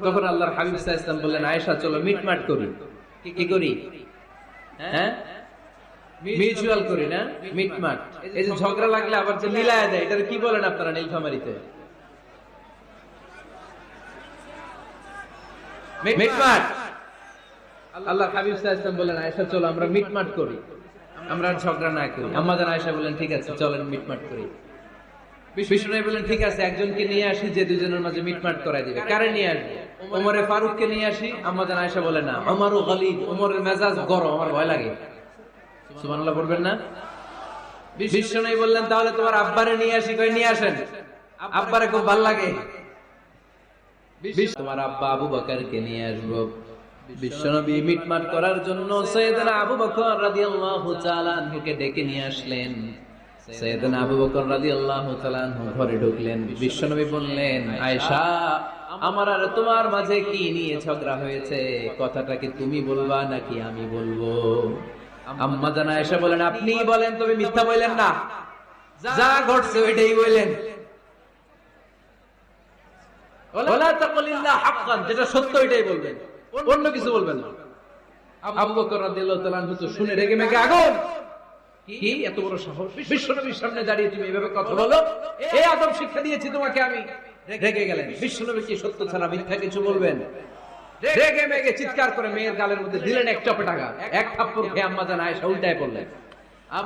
তখন আল্লাহর হাবিব সাল্লাল্লাহু আলাইহি ওয়াসাল্লাম বললেন, আয়েশা চলো মিটমাট করি। কি করি? হ্যাঁ, মিউচুয়াল করি না, মিটমাট। এই যে ঝগড়া লাগলে আবার যে মিলায়া দেয়, এটার কি বলেন আপনারা নীলফামারীতে? মিটমাট। আল্লাহর হাবিব সাল্লাল্লাহু আলাইহি ওয়াসাল্লাম বললেন, আয়েশা চলো আমরা মিটমাট করি, আমরা আর ঝগড়া না করি। আম্মা জান আয়েশা বললেন, ঠিক আছে চলেন মিটমাট করি। বিষ্ণু বললেন, ঠিক আছে একজনকে নিয়ে আসি যে দুজনের মাঝে মিটমাট করাই দিবে। কারে নিয়ে আসবো? ওমরে ফারুককে নিয়ে আসি। আম্মা জান আয়েশা বলে, না, ওমরও গালিদ, ওমরের মেজাজ গরম, আমার ভয় লাগে। সুবহানাল্লাহ পড়বেন না? বিষ্ণু বললেন, তাহলে তোমার আব্বারে নিয়ে আসি। কই নিয়ে আসেন, আব্বারে খুব ভালো লাগে। তোমার আব্বা আবু বকরকে নিয়ে আসবো। বিশ্বনবী মিটমাট করার জন্য সাইয়েদনা আবু বকর রাদিয়াল্লাহু তাআলা আনহুকে ডেকে নিয়ে আসলেন। সাইয়েদনা আবু বকর রাদিয়াল্লাহু তাআলা আনহু ঘরে ঢুকলেন। বিশ্বনবী বললেন, আয়েশা, আমার আর তোমার মাঝে কি নিয়ে ঝগড়া হয়েছে? কথাটা কি তুমি বলবা নাকি আমি বলবো? আম্মা জান আয়েশা বলেন, আপনিই বলেন, তবে মিথ্যা বললেন না, যা ঘটছে ওইটাই বললেন। ওয়ালা তাকুল ইল্লা হাক্কান, যেটা সত্য ওইটাই বলবেন, অন্য কিছু বলবেন না। আবু বকর রাদিয়াল্লাহু তাআলা আনহু তো শুনে রেগে মেগে আগুন। কি এত বড় সাহস, বিশ্বনবীর সামনে দাঁড়িয়ে তুমি এভাবে কথা বলো? এই আদব শিক্ষা দিয়েছি তোমাকে আমি। রেগে গেলেন। বিশ্বনবী কি সত্য ছাড়া মিথ্যা কিছু বলবেন? রেগে মেগে চিৎকার করে মেয়ের গালের মধ্যে দিলেন এক চপেটাঘাত। এক থাপ্পড় খেয়ে আম্মা জান আয়েশা উল্টায় পড়লেন।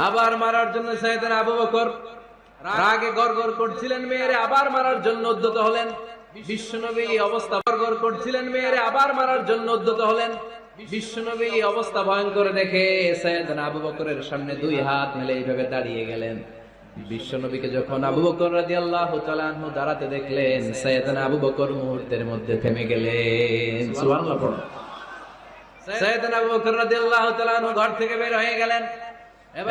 আবার মারার জন্য সাইয়েদনা আবু বকর রাগে গড়গড় করছিলেন, মেয়েরে আবার মারার জন্য উদ্যত হলেন। বিশ্বনবী অবস্থা গড়গড় করছিলেন, মেয়েরে আবার মারার জন্য উদ্যত হলেন। বিশ্বনবী অবস্থা ভয়ঙ্কর দেখে সাইয়েদনা আবু বকরের সামনে দুই হাত মেলে এইভাবে দাঁড়িয়ে গেলেন। বিশ্বনবীকে যখন আবু বকর রাদিয়াল্লাহু তাআলা আনহু দাঁড়াতে দেখলেন, সাইয়েদনা আবু বকর মুহূর্তের মধ্যে থেমে গেলেন। সুবহানাল্লাহ পড়ো। সাইয়েদনা আবু বকর রাদিয়াল্লাহু তাআলা আনহু ঘর থেকে বের হয়ে গেলেন।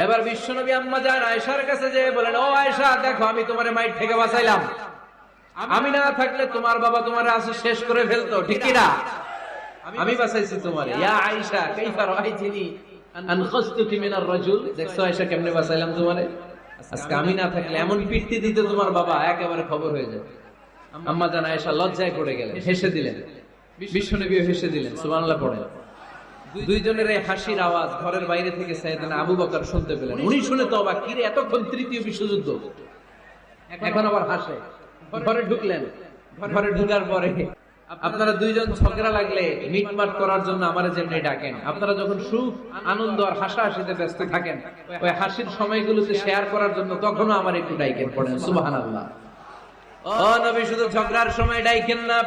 এবার বিশ্বনবী আম্মা জান আয়েশার কাছে যেয়ে বলেন, ও আয়েশা, দেখো আমি তোমারে মাইর থেকে বাঁচাইলাম। আমি না থাকলে তোমার বাবা তোমারে আসে শেষ করে ফেলতো, ঠিক কি না? আমি বাঁচাইছি তোমারে। ইয়া আয়েশা কাইফা রাআইতিনি আনখাসতুকি মিনার রাজুল, দেখছো আয়েশা কেমনে বাঁচাইলাম তোমারে? আজকে আমি না থাকলে এমন পিটতে দিত তোমার বাবা, একেবারে খবর হয়ে যাবে। আম্মা জান আয়েশা লজ্জায় পড়ে গেলেন, হেসে দিলেন। বিশ্বনবীও হেসে দিলেন। সুবহানাল্লাহ পড়েন। দুইজনের এই হাসির আওয়াজ ঘরের বাইরে থেকে সাইয়েদনা আবু বকর শুনতে পেলেন। উনি শুনে তো অবাক, কি রে, এতক্ষণ তৃতীয় বিশ্বযুদ্ধ, এখন আবার হাসে। ঘরে ঢুকলেন। ঘরে ঢুকার পরে, আপনারা দুইজন ঝগড়া লাগলে মিটমাট করার জন্য আমারে যেমনি ডাকেন, আপনারা যখন সুখ আনন্দ আর হাসাহাসিতে ব্যস্ত থাকেন, ওই হাসির সময়গুলোতে শেয়ার করার জন্য তখনও আমার একটু ডাইকেন পড়েন। সুবহানাল্লাহ। ও নবী, শুধু ঝগড়ার সময় ডাইকেন না,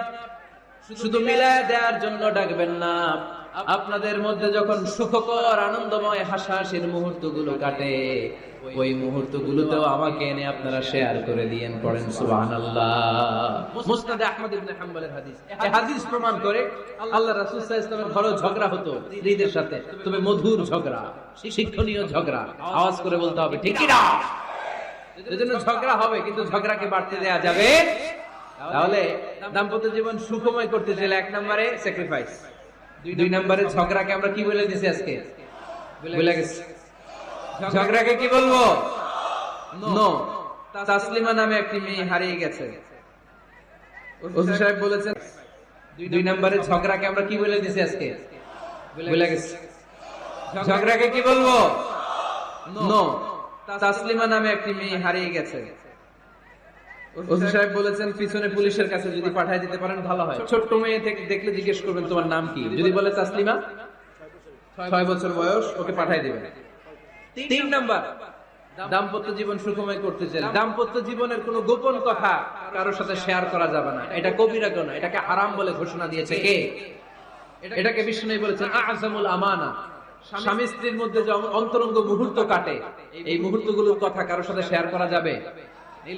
শুধু মিলায় দেওয়ার জন্য ডাকবেন না। আপনাদের মধ্যে যখন সুখকর আনন্দময় হাসাহাসির মুহূর্তগুলো কাটে, ওই মুহূর্তগুলোতেও আমাকে এনে আপনারা শেয়ার করে দিয়েন। পড়েন সুবহানাল্লাহ। মুসনাদে আহমদ ইবনে হাম্বলের হাদিস। এই হাদিস প্রমাণ করে আল্লাহ রাসূল সাল্লাল্লাহু আলাইহি ওয়াসাল্লামের ঘরে ঝগড়া হতো স্ত্রীদের সাথে, তবে মধুর ঝগড়া, শিক্ষণীয় ঝগড়া। আওয়াজ করে বলতে হবে, ঠিক কি না? এজন্য ঝগড়া হবে, কিন্তু ঝগড়াকে বাড়তে দেয়া যাবে। তাহলে দাম্পত্য জীবন সুখময় করতে চাইলে এক নম্বরে স্যাক্রিফাইস, দুই নম্বরে ঝগড়াকে আমরা কি বলে দিছি আজকে? বলে গেছি। ঝগড়াকে কি বলবো? নো। তাসলিমা নামে একটি মেয়ে হারিয়ে গেছে। ওসি সাহেব বলেছেন, দুই নম্বরে ঝগড়াকে আমরা কি বলে দিছি আজকে? বলে গেছি। ঝগড়াকে কি বলবো? নো। তাসলিমা নামে একটি মেয়ে হারিয়ে গেছে। ওসি সাহেব বলেছেন, পিছনে পুলিশের কাছে যদি পাঠিয়ে দিতে পারেন ভালো হয়। ছোট্ট মেয়ে থেকে দেখলে জিজ্ঞেস করবেন তোমার নাম কি, যদি বলে তাসলিমা, 6 বছর বয়স, ওকে পাঠিয়ে দিবেন। 3 নাম্বার, দাম্পত্য জীবন সুখময় করতে চাইলে দাম্পত্য জীবনের কোনো গোপন কথা কারোর সাথে শেয়ার করা যাবে না। এটা কবিরা গুনাহ, এটাকে হারাম বলে ঘোষণা দিয়েছে কে? এটাকে বিষ্ণু বলেছেন আযমুল আমানা। স্বামী স্ত্রীর মধ্যে যে অন্তরঙ্গ মুহূর্ত কাটে, এই মুহূর্তগুলোর কথা কারোর সাথে শেয়ার করা যাবে?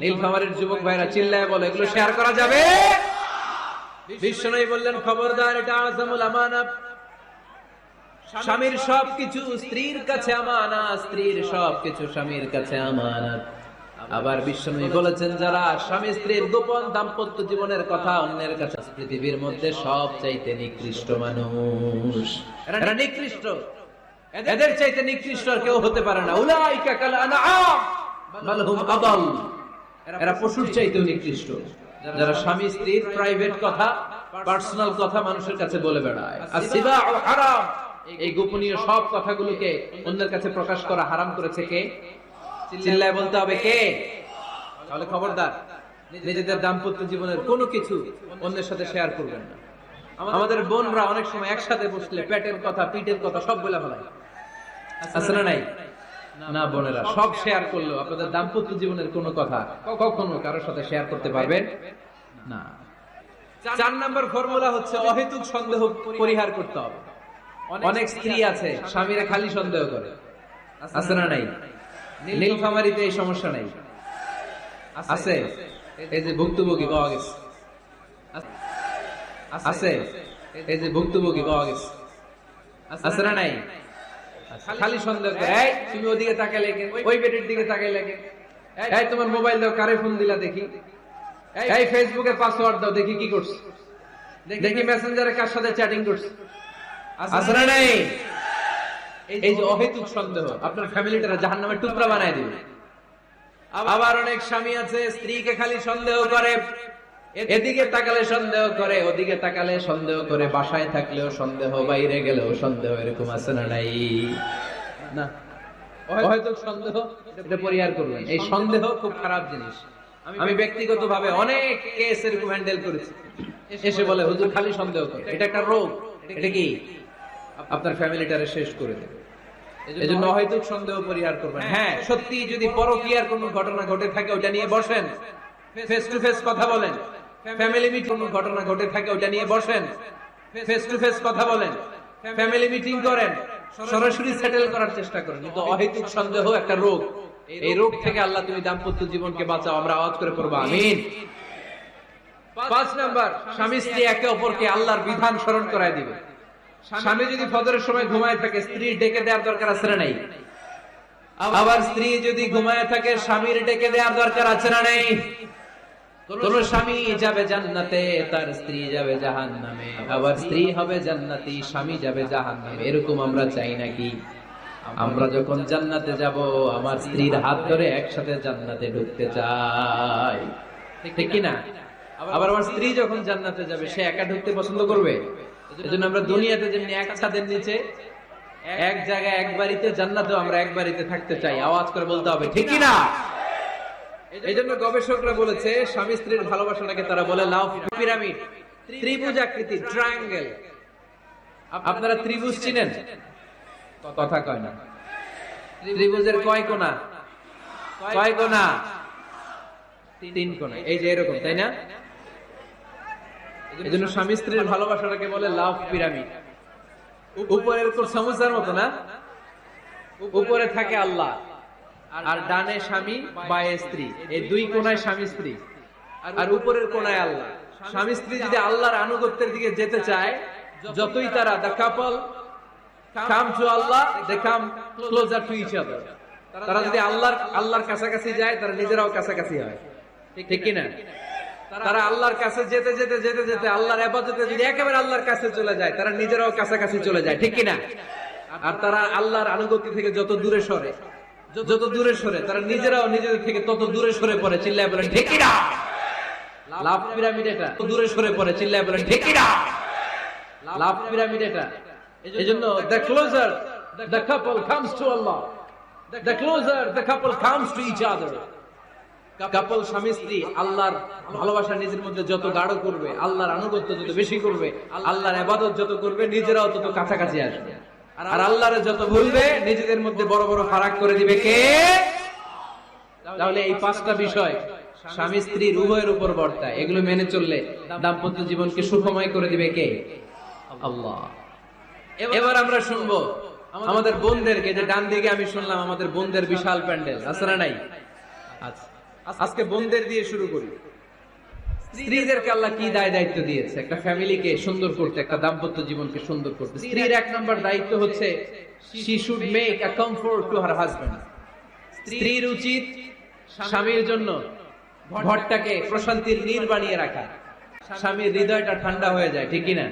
নীলফামারীর যুবক ভাইরা চিল্লায় বলে, এগুলো শেয়ার করা যাবে? বিষ্ণু বললেন, খবরদার, এটা আযমুল আমানা। স্বামীর সবকিছু স্ত্রীর কাছে আমানত, স্ত্রীর সবকিছু স্বামীর কাছে আমানত। আবার বিশ্বনবী বলেছেন, যারা স্বামী স্ত্রীর গোপন দাম্পত্য জীবনের কথা অন্যের কাছে, পৃথিবীর মধ্যে সবচাইতে নিকৃষ্ট মানুষ, এরা নিকৃষ্ট, এদের চাইতে নিকৃষ্ট আর কেউ হতে পারে না। উলাইকা কাল আনআম বাল হুম আদাল, এরা পশুর চাইতেও নিকৃষ্ট, যারা স্বামী স্ত্রীর প্রাইভেট কথা, পার্সোনাল কথা মানুষের কাছে বলে বেড়ায়। আসিবাউ হারাম, এই গোপনীয় সব কথাগুলোকে অন্যের কাছে প্রকাশ করা হারাম করেছে কে? চিল্লায় বলতে হবে কে? তাহলে খবরদার, নিজেদের দাম্পত্য জীবনের কোনো কিছু অন্যের সাথে শেয়ার করবেন না। আমাদের বোনরা অনেক সময় একসাথে বসলে পেটের কথা, পিঠের কথা সব বলে ফেলায়, আছে না নাই? না বোনেরা, সব শেয়ার করলেও আপনাদের দাম্পত্য জীবনের কোনো কথা কখনো কারোর সাথে শেয়ার করতে পারবেন না। 4 নম্বর ফর্মুলা হচ্ছে অহেতুক সন্দেহ পরিহার করতে হবে। অনেক স্ত্রী আছে স্বামীরা খালি সন্দেহ করে, আছে না নাই? নীলফামারীতে এই সমস্যা নাই, আছে? এই যে ভুক্তভোগী পাওয়া গেছে, আছে? এই যে ভুক্তভোগী পাওয়া গেছে, আছে না নাই? খালি সন্দেহ করে, এই তুমি ওদিকে তাকাইলে কেন, ওই বেটির দিকে তাকাইলে কেন, এই তোমার মোবাইল দাও, কারে ফোন দিলা দেখি, এই ফেসবুকে পাসওয়ার্ড দাও দেখি কি করছ, দেখি মেসেঞ্জারে কার সাথে চ্যাটিং করছ, আছে না নাই? এই যে অহেতুক সন্দেহ আপনার ফ্যামিলিটারে জাহান্নামের টুকরা বানায় দিবে। আবার অনেক স্বামী আছে স্ত্রীকে খালি সন্দেহ করে, এদিকে তাকালে সন্দেহ করে, ওদিকে তাকালে সন্দেহ করে, বাসায় থাকলেও সন্দেহ, বাইরে গেলেও সন্দেহ, এরকম আছে না নাই? না, অহেতুক সন্দেহ এটা পরিহার করবেন। এই সন্দেহ খুব খারাপ জিনিস। আমি ব্যক্তিগতভাবে অনেক কেস এরকম হ্যান্ডেল করেছি, এসে বলে হুজুর খালি সন্দেহ করে, এটা একটা রোগ, এটা কি আপনার ফ্যামিলিটারে শেষ করে দেবে। এজন্য অহেতুক সন্দেহ পরিহার করবেন। হ্যাঁ, সত্যি যদি পরকীয়ার কোনো ঘটনা ঘটে থাকে ওটা নিয়ে বসেন, ফেস টু ফেস কথা বলেন। ফ্যামিলি মিটিং কোনো ঘটনা ঘটে থাকে ওটা নিয়ে বসেন, ফেস টু ফেস কথা বলেন, ফ্যামিলি মিটিং করেন, সরাসরি সেটেল করার চেষ্টা করেন। কিন্তু অহেতুক সন্দেহ একটা রোগ, এই রোগ থেকে আল্লাহ তুমি দাম্পত্য জীবনকে বাঁচাও, আমরা আওয়াজ করে পড়বো আমিন। 5 নাম্বার, স্বামী স্ত্রী একে অপরকে আল্লাহর বিধান স্মরণ করায় দিবে। স্বামী যদি ফজরের সময় ঘুমায় থাকে, স্ত্রী ডেকে দেওয়ার দরকার আছে না নাই? আবার স্ত্রী যদি ঘুমায় থাকে, স্বামীর ডেকে দেওয়ার দরকার আছে না নাই? কোন স্বামী যাবে জান্নাতে, তার স্ত্রী যাবে জাহান্নামে, আবার স্ত্রী হবে জান্নাতি, স্বামী যাবে জাহান্নামে, এরকম আমরা চাই নাকি? আমরা যখন জান্নাতে যাব, আমার স্ত্রীর হাত ধরে একসাথে জান্নাতে ঢুকতে চাই, ঠিক কি না? আবার আমার স্ত্রী যখন জান্নাতে যাবে, সে একা ঢুকতে পছন্দ করবে? এজন্য আমরা দুনিয়াতে যেমনি এক ছাদের নিচে, এক জায়গায়, এক বাড়িতে, জান্নাতেও আমরা এক বাড়িতে থাকতে চাই। আওয়াজ করে বলতে হবে ঠিক কি না? এইজন্য গবেষকরা বলেছে স্বামী স্ত্রীর ভালোবাসাটাকে তারা বলে লাভ পিরামিড, ত্রিভুজ আকৃতি, ট্রায়াঙ্গেল। আপনারা ত্রিভুজ চিনেন? কথা কয় না। ত্রিভুজের কয় কোণা? কয় কোণা? 3 কোণা। এই যে এরকম, তাই না? এজন্য স্বামী স্ত্রীর ভালোবাসাটাকে বলে লাভ পিরামিড। উপরে এরকম সমুচার মতো না, উপরে থাকে আল্লাহ, আর ডানে স্বামী, বায়ে স্ত্রী, এই 2 কোণায় স্বামী স্ত্রী, আর উপরের কোণায় আল্লাহ। স্বামী স্ত্রী যদি আল্লাহর আনুগত্যের দিকে যেতে চায়, যতই তারা the couple come to Allah, they come closer to each other। তারা যদি আল্লাহর কাছাকাছি যায়, তারা নিজেরাও কাছাকাছি হয়, ঠিক কি না? তারা আল্লাহর কাছে যেতে যেতে যেতে যেতে আল্লাহর ইবাদতে যদি একেবারে আল্লাহর কাছে চলে যায়, তারা নিজেরাও কাছাকাছি চলে যায়, ঠিক কি না? আর তারা আল্লাহর আনুগত্য থেকে যত দূরে সরে, তারা নিজেরাও নিজেদের থেকে তত দূরে সরে পড়ে। চিল্লায় বলেন ঠিক কি না? লাভ পিরামিড এটা, দূরে সরে পড়ে। চিল্লায় বলেন ঠিক কি না? লাভ পিরামিড এটা। এজন্য the closer the couple comes to Allah, the closer the couple comes to each other। কাপল স্বামী স্ত্রী আল্লাহর ভালোবাসা নিজের মধ্যে যত গাঢ় করবে, আল্লাহর আনুগত্য যত বেশি করবে, আল্লাহর ইবাদত যত করবে, নিজেরাও তত কাছাকাছি আসবে। আর আল্লাহরে যত ভুলবে, নিজেদের মধ্যে বড় বড় ফারাক করে দিবে কে? তাহলে এই 5টা বিষয় স্বামী স্ত্রীর উভয়ের উপর বর্তায়। এগুলো মেনে চললে দাম্পত্য জীবনকে সুখময় করে দিবে কে? আল্লাহ। এবার আমরা শুনবো আমাদের বোনদেরকে, যে ডান দিকে আমি শুনলাম আমাদের বোনদের বিশাল প্যান্ডেল, আছে না নাই? আচ্ছা, আজকে বোনদের দিয়ে শুরু করি। স্ত্রীদেরকে আল্লাহ কি দায়িত্ব দিয়েছে একটা ফ্যামিলিকে সুন্দর করতে, একটা দাম্পত্য জীবনকে সুন্দর করতে? স্ত্রীর 1 নম্বর দায়িত্ব হচ্ছে she should make a comfort to her husband। স্ত্রীর উচিত স্বামীর জন্য ঘরটাকে প্রশান্তির নীড় বানিয়ে রাখা, স্বামীর হৃদয়টা ঠান্ডা হয়ে যায়, ঠিক কিনা?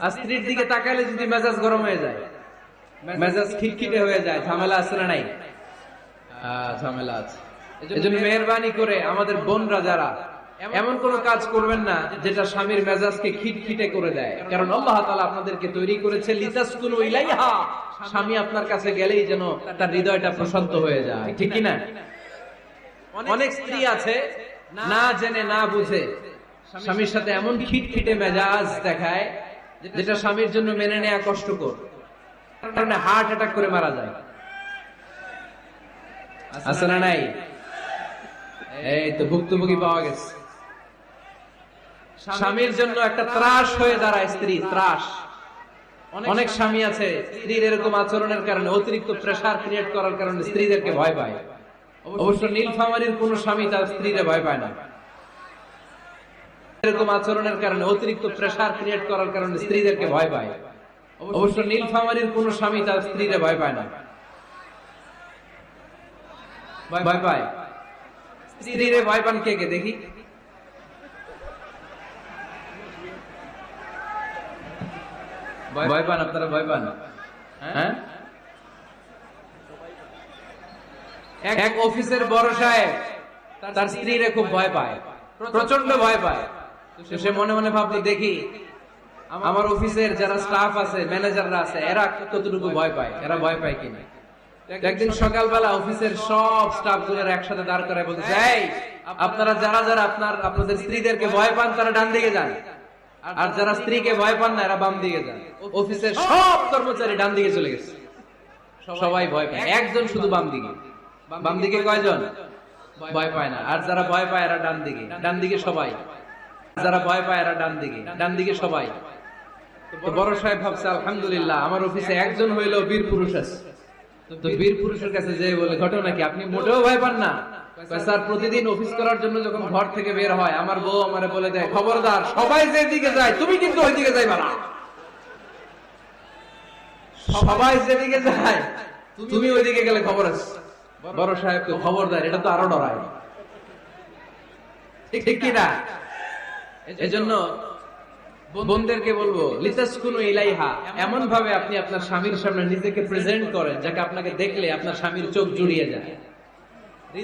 আর স্ত্রীর দিকে তাকালে যদি মেজাজ গরম হয়ে যায়, মেজাজ খিটখিটে হয়ে যায়, ঝামেলা আছে না নাই? ঝামেলা আছে। এজন্য মেহেরবানি করে আমাদের বোনরা যারা এমন কোন কাজ করবেন না যেটা স্বামীর মেজাজকে খিটখিটে করে দেয়, কারণ আল্লাহ তাআলা আপনাদেরকে তৈরি করেছে লিতাসকুনু ইলাইহা, স্বামী আপনার কাছে গেলেই যেন তার হৃদয়টা প্রশান্ত হয়ে যায়, ঠিক কিনা? অনেক স্ত্রী আছে না জেনে না বুঝে স্বামীর সাথে এমন খিটখিটে মেজাজ দেখায় যেটা স্বামীর জন্য মেনে নেওয়া কষ্টকর, কারণ হার্ট অ্যাটাক করে মারা যায়। আছে না নাই? এই তো ভুক্তভোগী পাওয়া গেছে। স্বামীর জন্য একটা ত্রাস হয়ে দাঁড়ায় স্ত্রী, ত্রাস। অনেক স্বামী আছে স্ত্রীর এরকম আচরণের কারণে, অতিরিক্ত প্রেসার ক্রিয়েট করার কারণে স্ত্রীদেরকে ভয় পায়। অবশ্য নীলফামারীর কোন স্বামী তার স্ত্রীরে ভয় পায় না। এরকম আচরণের কারণে, অতিরিক্ত প্রেসার ক্রিয়েট করার কারণে স্ত্রীদেরকে ভয় পায়। অবশ্য নীলফামারীর কোন স্বামী তার স্ত্রীরে ভয় পায় না। ভয় পায়? স্ত্রীরে ভয় পান কে কে দেখি? ভয় পান আপনারা? ভয় পান? হ্যাঁ, এক অফিসের বড় সাহেব তার স্ত্রীরে খুব ভয় পায়, প্রচন্ড ভয় পায়। সে মনে মনে ভাবলো, দেখি আমার অফিসের যারা স্টাফ আছে, ম্যানেজাররা আছে, এরা কতটুকু ভয় পায়, এরা ভয় পায় কিনা। একদিন সকালবেলা অফিসের সব স্টাফ গুলোর একসাথে দাঁড় করে বলছে, এই আপনারা যারা যারা আপনাদের স্ত্রীদেরকে ভয় পান তারা ডান দিকে যান, আর যারা স্ত্রীকে ভয় পান না এরা বাম দিকে যান। অফিসের সব কর্মচারী ডান দিকে চলে গেছে, সবাই ভয় পায়, একজন শুধু বাম দিকে। বাম দিকে কয়জন? ভয় পায় না। আর যারা ভয় পায় এরা ডান দিকে, ডান দিকে সবাই। যারা ভয় পায় এরা ডান দিকে, ডান দিকে সবাই। তো বড় সাহেব ভাবছে, আলহামদুলিল্লাহ আমার অফিসে একজন হইলেও বীর পুরুষ আছে। তো বীর পুরুষের কাছে যে বলে, ঘটনা কি, আপনি মোটেও ভয় পান না? স্যার, প্রতিদিন অফিস করার জন্য যখন ঘর থেকে বের হয় আমার বউ আমারে বলে দেয়, খবরদার সবাই যেদিকে যায় তুমি কিন্তু ওইদিকে যাইবা না। সবাই যেদিকে যায় তুমি ওইদিকে গেলে খবর আছে। বড় সাহেবকে খবরদার, এটা তো আরো ডরায়, ঠিক কিনা? এজন্য বোনদেরকে বলবো, লিতাসকুনু ইলাইহা, এমন ভাবে আপনি আপনার স্বামীর সামনে নিজেকে প্রেজেন্ট করেন যাকে আপনাকে দেখলে আপনার স্বামীর চোখ জুড়িয়ে যায়,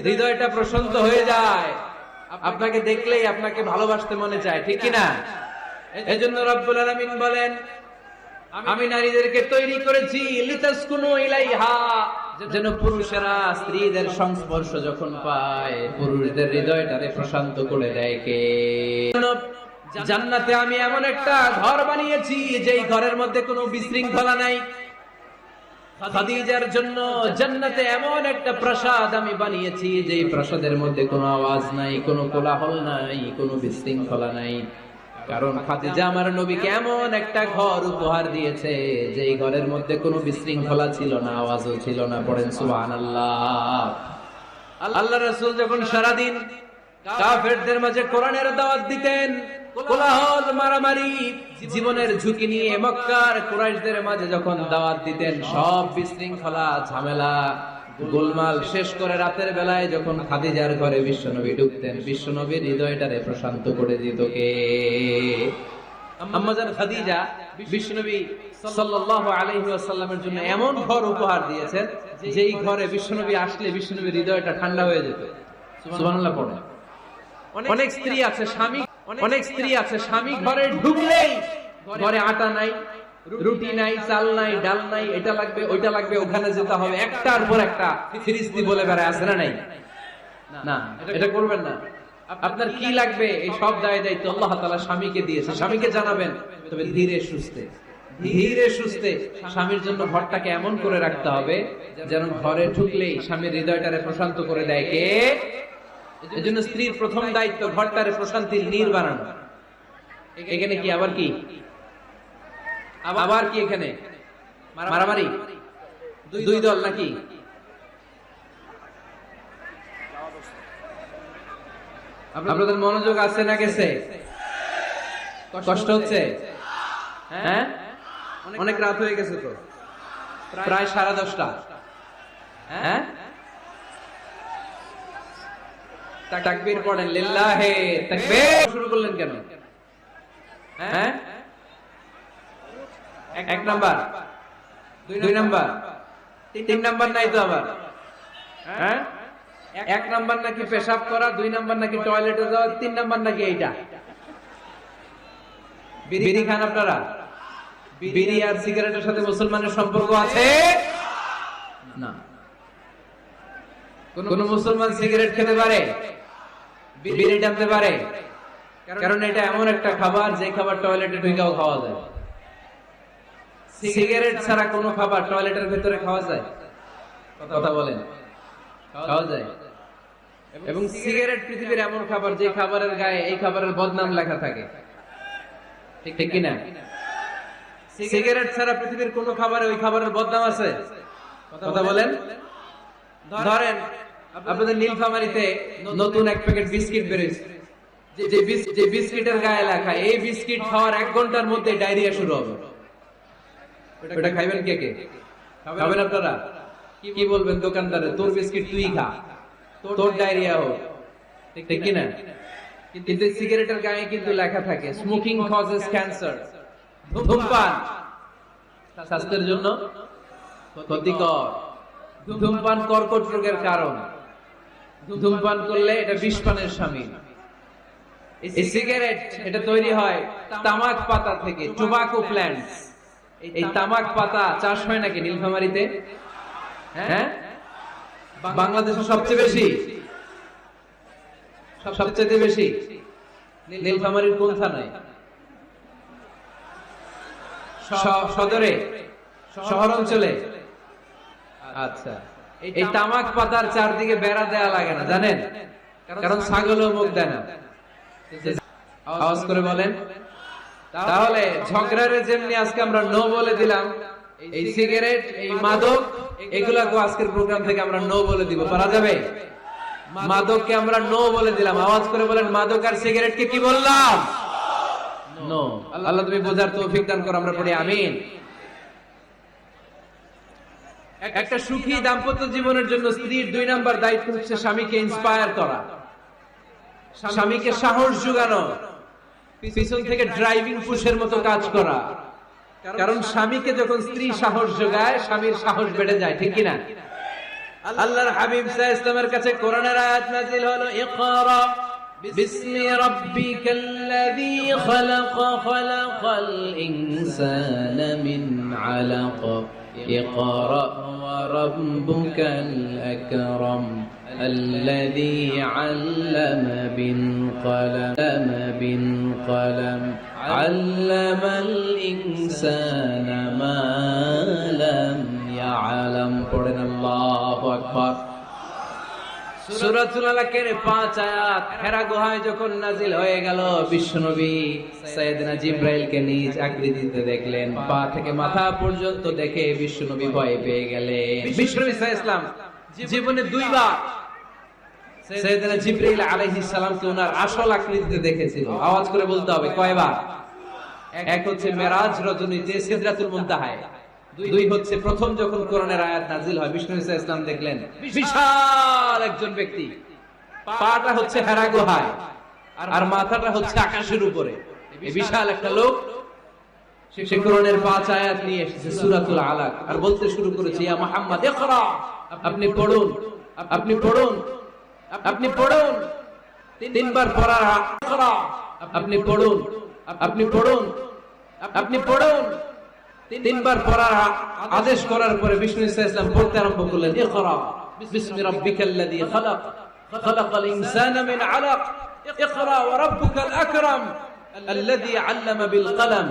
হৃদয়টা প্রশান্ত হয়ে যায়, আপনাকে দেখলেই আপনাকে ভালোবাসতে মনে চায়, ঠিক কিনা? এজন্য রব্বুল আলামিন বলেন, আমি নারীদেরকে তৈরি করেছি লিতাসকুনু ইলাইহা, যেন পুরুষেরা স্ত্রীদের সংস্পর্শ যখন পায় পুরুষদের হৃদয়টাকে প্রশান্ত করে দেয়। কে? জান্নাতে আমি এমন একটা ঘর বানিয়েছি যেই ঘরের মধ্যে কোনো বিশৃঙ্খলা নাই। খাদিজার জন্য জান্নাতে এমন একটা প্রাসাদ আমি বানিয়েছি যেই প্রাসাদের মধ্যে কোনো আওয়াজ নাই, কোনো কোলাহল নাই, কোনো বিশৃঙ্খলা নাই। কারণ খাদিজা আমার নবীকে এমন একটা ঘর উপহার দিয়েছে যেই ঘরের মধ্যে কোনো বিশৃঙ্খলা ছিল না, আওয়াজও ছিল না। পড়েন সুবহানাল্লাহ। আল্লাহ রাসূল যখন সারাদিন কাফেরদের মাঝে কোরআনের দাওয়াত দিতেন, কোলাহল, মারামারি, জীবনের ঝুঁকি নিয়ে মক্কার কুরাইশদের মাঝে যখন দাওয়াত দিতেন, সব বিশৃঙ্খলা, ঝামেলা, গোলমাল শেষ করে রাতের বেলায় যখন খাদিজার ঘরে বিশ্বনবী ঢুকতেন, বিশ্বনবীর হৃদয়টারে প্রশান্ত করে দিত কে? আম্মাজান খাদিজা বিশ্বনবী সাল্লাল্লাহু আলাইহি ওয়াসাল্লামের জন্য এমন ঘর উপহার দিয়েছেন যেই ঘরে বিশ্বনবী আসলে বিশ্বনবীর হৃদয়টা ঠান্ডা হয়ে যেত। সুবহানাল্লাহ পড়ে। অনেক স্ত্রী আছে স্বামী ঘরে ঢুকলেই ঘরে আটা নাই, রুটি নাই, চাল নাই, ডাল নাই, এটা লাগবে ওইটা লাগবে, ওখানে যেতে হবে, একটার পর একটা ফিরিস্তি বলে বেড়ায়, আছে না নাই? না, এটা করবেন না। আপনার কি লাগবে এই সব দায়িত্ব আল্লাহ তাআলা স্বামীকে দিয়েছে, স্বামীকে জানাবেন। তবে ধীরে সুস্থে স্বামীর জন্য ঘরটাকে এমন করে রাখতে হবে যেন ঘরে ঢুকলেই স্বামীর হৃদয়টারে প্রশান্ত করে দেয় কে? এজন্য স্ত্রীর প্রথম দায়িত্ব ঘরটারে প্রশান্তির নীড় বানানো। এখানে কি আবার কি এখানে মারামারি, দুই দল নাকি? আপনাদের মনোযোগ আছে না গেছে? কষ্ট হচ্ছে? হ্যাঁ, অনেক রাত হয়ে গেছে তো, প্রায় 10:30। হ্যাঁ, তাকবীর পড়েন, লিল্লাহে তাকবীর। শুরু করলেন কেন? হ্যাঁ, এক নাম্বার, দুই নাম্বার, তিন নাম্বার নাই তো আবার? হ্যাঁ, এক নাম্বার নাকি পেশাব করা, দুই নাম্বার নাকি টয়লেটে যাওয়া, তিন নাম্বার নাকি এইটা? বিড়ি খান আপনারা? বিড়ি আর সিগারেটের সাথে মুসলমানের সম্পর্ক আছে না। কোন মুসলমান সিগারেট খেতে পারে, বিড়ি টানতে পারে? কারণ এটা এমন একটা খাবার যে খাবার টয়লেটে ঢুকেও খাওয়া যায়। সিগারেট ছাড়া কোনো খাবার টয়লেটের ভেতরে খাওয়া যায়? কথা বলেন, খাওয়া যায়। এবং সিগারেট পৃথিবীর এমন খাবার যে খাবারের গায়ে এই খাবারের বদনাম লেখা থাকে, ঠিক কিনা? সিগারেট ছাড়া পৃথিবীর কোন খাবারে ওই খাবারের বদনাম আছে? কথা বলেন। ধরেন আপনাদের নীলফামারীতে নতুন এক প্যাকেট বিস্কিট বেরিয়েছে, যে বিস্কিটের গায়ে লেখা এই বিস্কিট খাওয়ার 1 ঘন্টার মধ্যে ডায়রিয়া শুরু হবে। ওটা খাইবেন কে কে? খাবেন আপনারা? কি বলবেন দোকানদারে, তোর বিস্কিট তুই খা, তোর ডায়রিয়া হোক, ঠিক কিনা? কিন্তু সিগারেটের গায়ে কিন্তু লেখা থাকে স্মোকিং কজেস ক্যান্সার, ধূমপান স্বাস্থ্যের জন্য ক্ষতিকর, ধূমপান কর্কট রোগের কারণ, ধূমপান করলে এটা বিষপানের শামিল। এই সিগারেট এটা তৈরি হয় তামাক পাতা থেকে, টোবাকো প্ল্যান্টস। এই তামাক পাতা চাষ হয় নাকি নীলফামারীতে? হ্যাঁ, বাংলাদেশে সবচেয়ে বেশি, সবচেয়ে বেশি নীলফামারীর কোন থানায়? সদরে, শহর অঞ্চলে। আচ্ছা, এই তামাক পাতার চারদিকে বেড়া দেয়া লাগে না জানেন? কারণ ছাগলও মুখ দেয় না। আওয়াজ করে বলেন। তাহলে ঝগড়ারে যেমনি আজকে আমরা নো বলে দিলাম, এই সিগারেট, এই মাদক, এগুলাকে আজকের প্রোগ্রাম থেকে আমরা নো বলে দিব। পারা যাবে? মাদককে আমরা নো বলে দিলাম। আওয়াজ করে বলেন, মাদক আর সিগারেটকে কি বললাম? নো। আল্লাহ তুমি বোঝার তৌফিক দান করো, আমরা পড়ি আমিন। একটা সুখী দাম্পত্য জীবনের জন্য স্ত্রীর 2 নাম্বার দায়িত্ব হচ্ছে স্বামীকে ইন্সপায়ার করা, স্বামীকে সাহস যোগানো, পিছন থেকে ড্রাইভিং পুশের মতো কাজ করা। কারণ স্বামীকে যখন স্ত্রী সাহস যোগায়, স্বামীর সাহস বেড়ে যায়, ঠিক কিনা? আল্লাহর হাবিব সাল্লাল্লাহু আলাইহি ওয়াসাল্লামের কাছে কোরআনের আয়াত নাযিল হলো, ইকরা বিসমি রাব্বিকাল্লাযী খালাক, খালাকাল ইনসানা মিন আলাক, ইকরা ওয়া রাব্বুকাল আকরাম الذي علم بالقلم علم الإنسان ما لم يعلم পড়েন আল্লাহু আকবার। সূরাতুল আলাকের 5 আয়াত হেরা গুহায় যখন নাজিল হয়ে গেল, বিশ্বনবী সাইয়েদনা জিবরাইলকে নিজ আকৃতিতে দেখলেন, পা থেকে মাথা পর্যন্ত দেখে বিশ্বনবী ভয় পেয়ে গেলেন। বিশ্বনবী সাল্লাল্লাহু আলাইহি ওয়াসাল্লাম জীবনে 2 বার সাইয়েদনা জিবরাইল আলাইহিস সালামকে ওনার আসল আকৃতিতে দেখেছিল। আওয়াজ করে বলতে হবে কয়বার? এক হচ্ছে মেরাজ রজনীতে সিদরাতুল মুনতাহায়, 2 হচ্ছে প্রথম যখন কোরআনের আয়াত নাজিল হয়, বিষ্ণু ইসা ইসলাম দেখলেন বিশাল একজন ব্যক্তি, পাটা হচ্ছে হেরা গুহায় আর মাথাটা হচ্ছে আকাশের উপরে। এই বিশাল একটা লোক সে কোরআনের 5 আয়াত নিয়ে এসেছে সূরাতুল আলাক, আর বলতে শুরু করেছে, ইয়া মুহাম্মদ ইকরা, আপনি পড়ুন, আপনি পড়ুন, আপনি পড়ুন। 3 বার পড়ার ইকরা, আপনি পড়ুন, আপনি পড়ুন, আপনি পড়ুন। 3 বার পড়ার আদেশ করার পরে বিষ্ণু ইসলাম পড়তে আরম্ভ করলেন, ইকরা বিসমি রাব্বিকাল্লাযী খালাক, খালাকাল ইনসানা মিন আলাক, ইকরা ওয়া রাব্বুকাল আকরাম আল্লাযী আল্লামা বিল কলম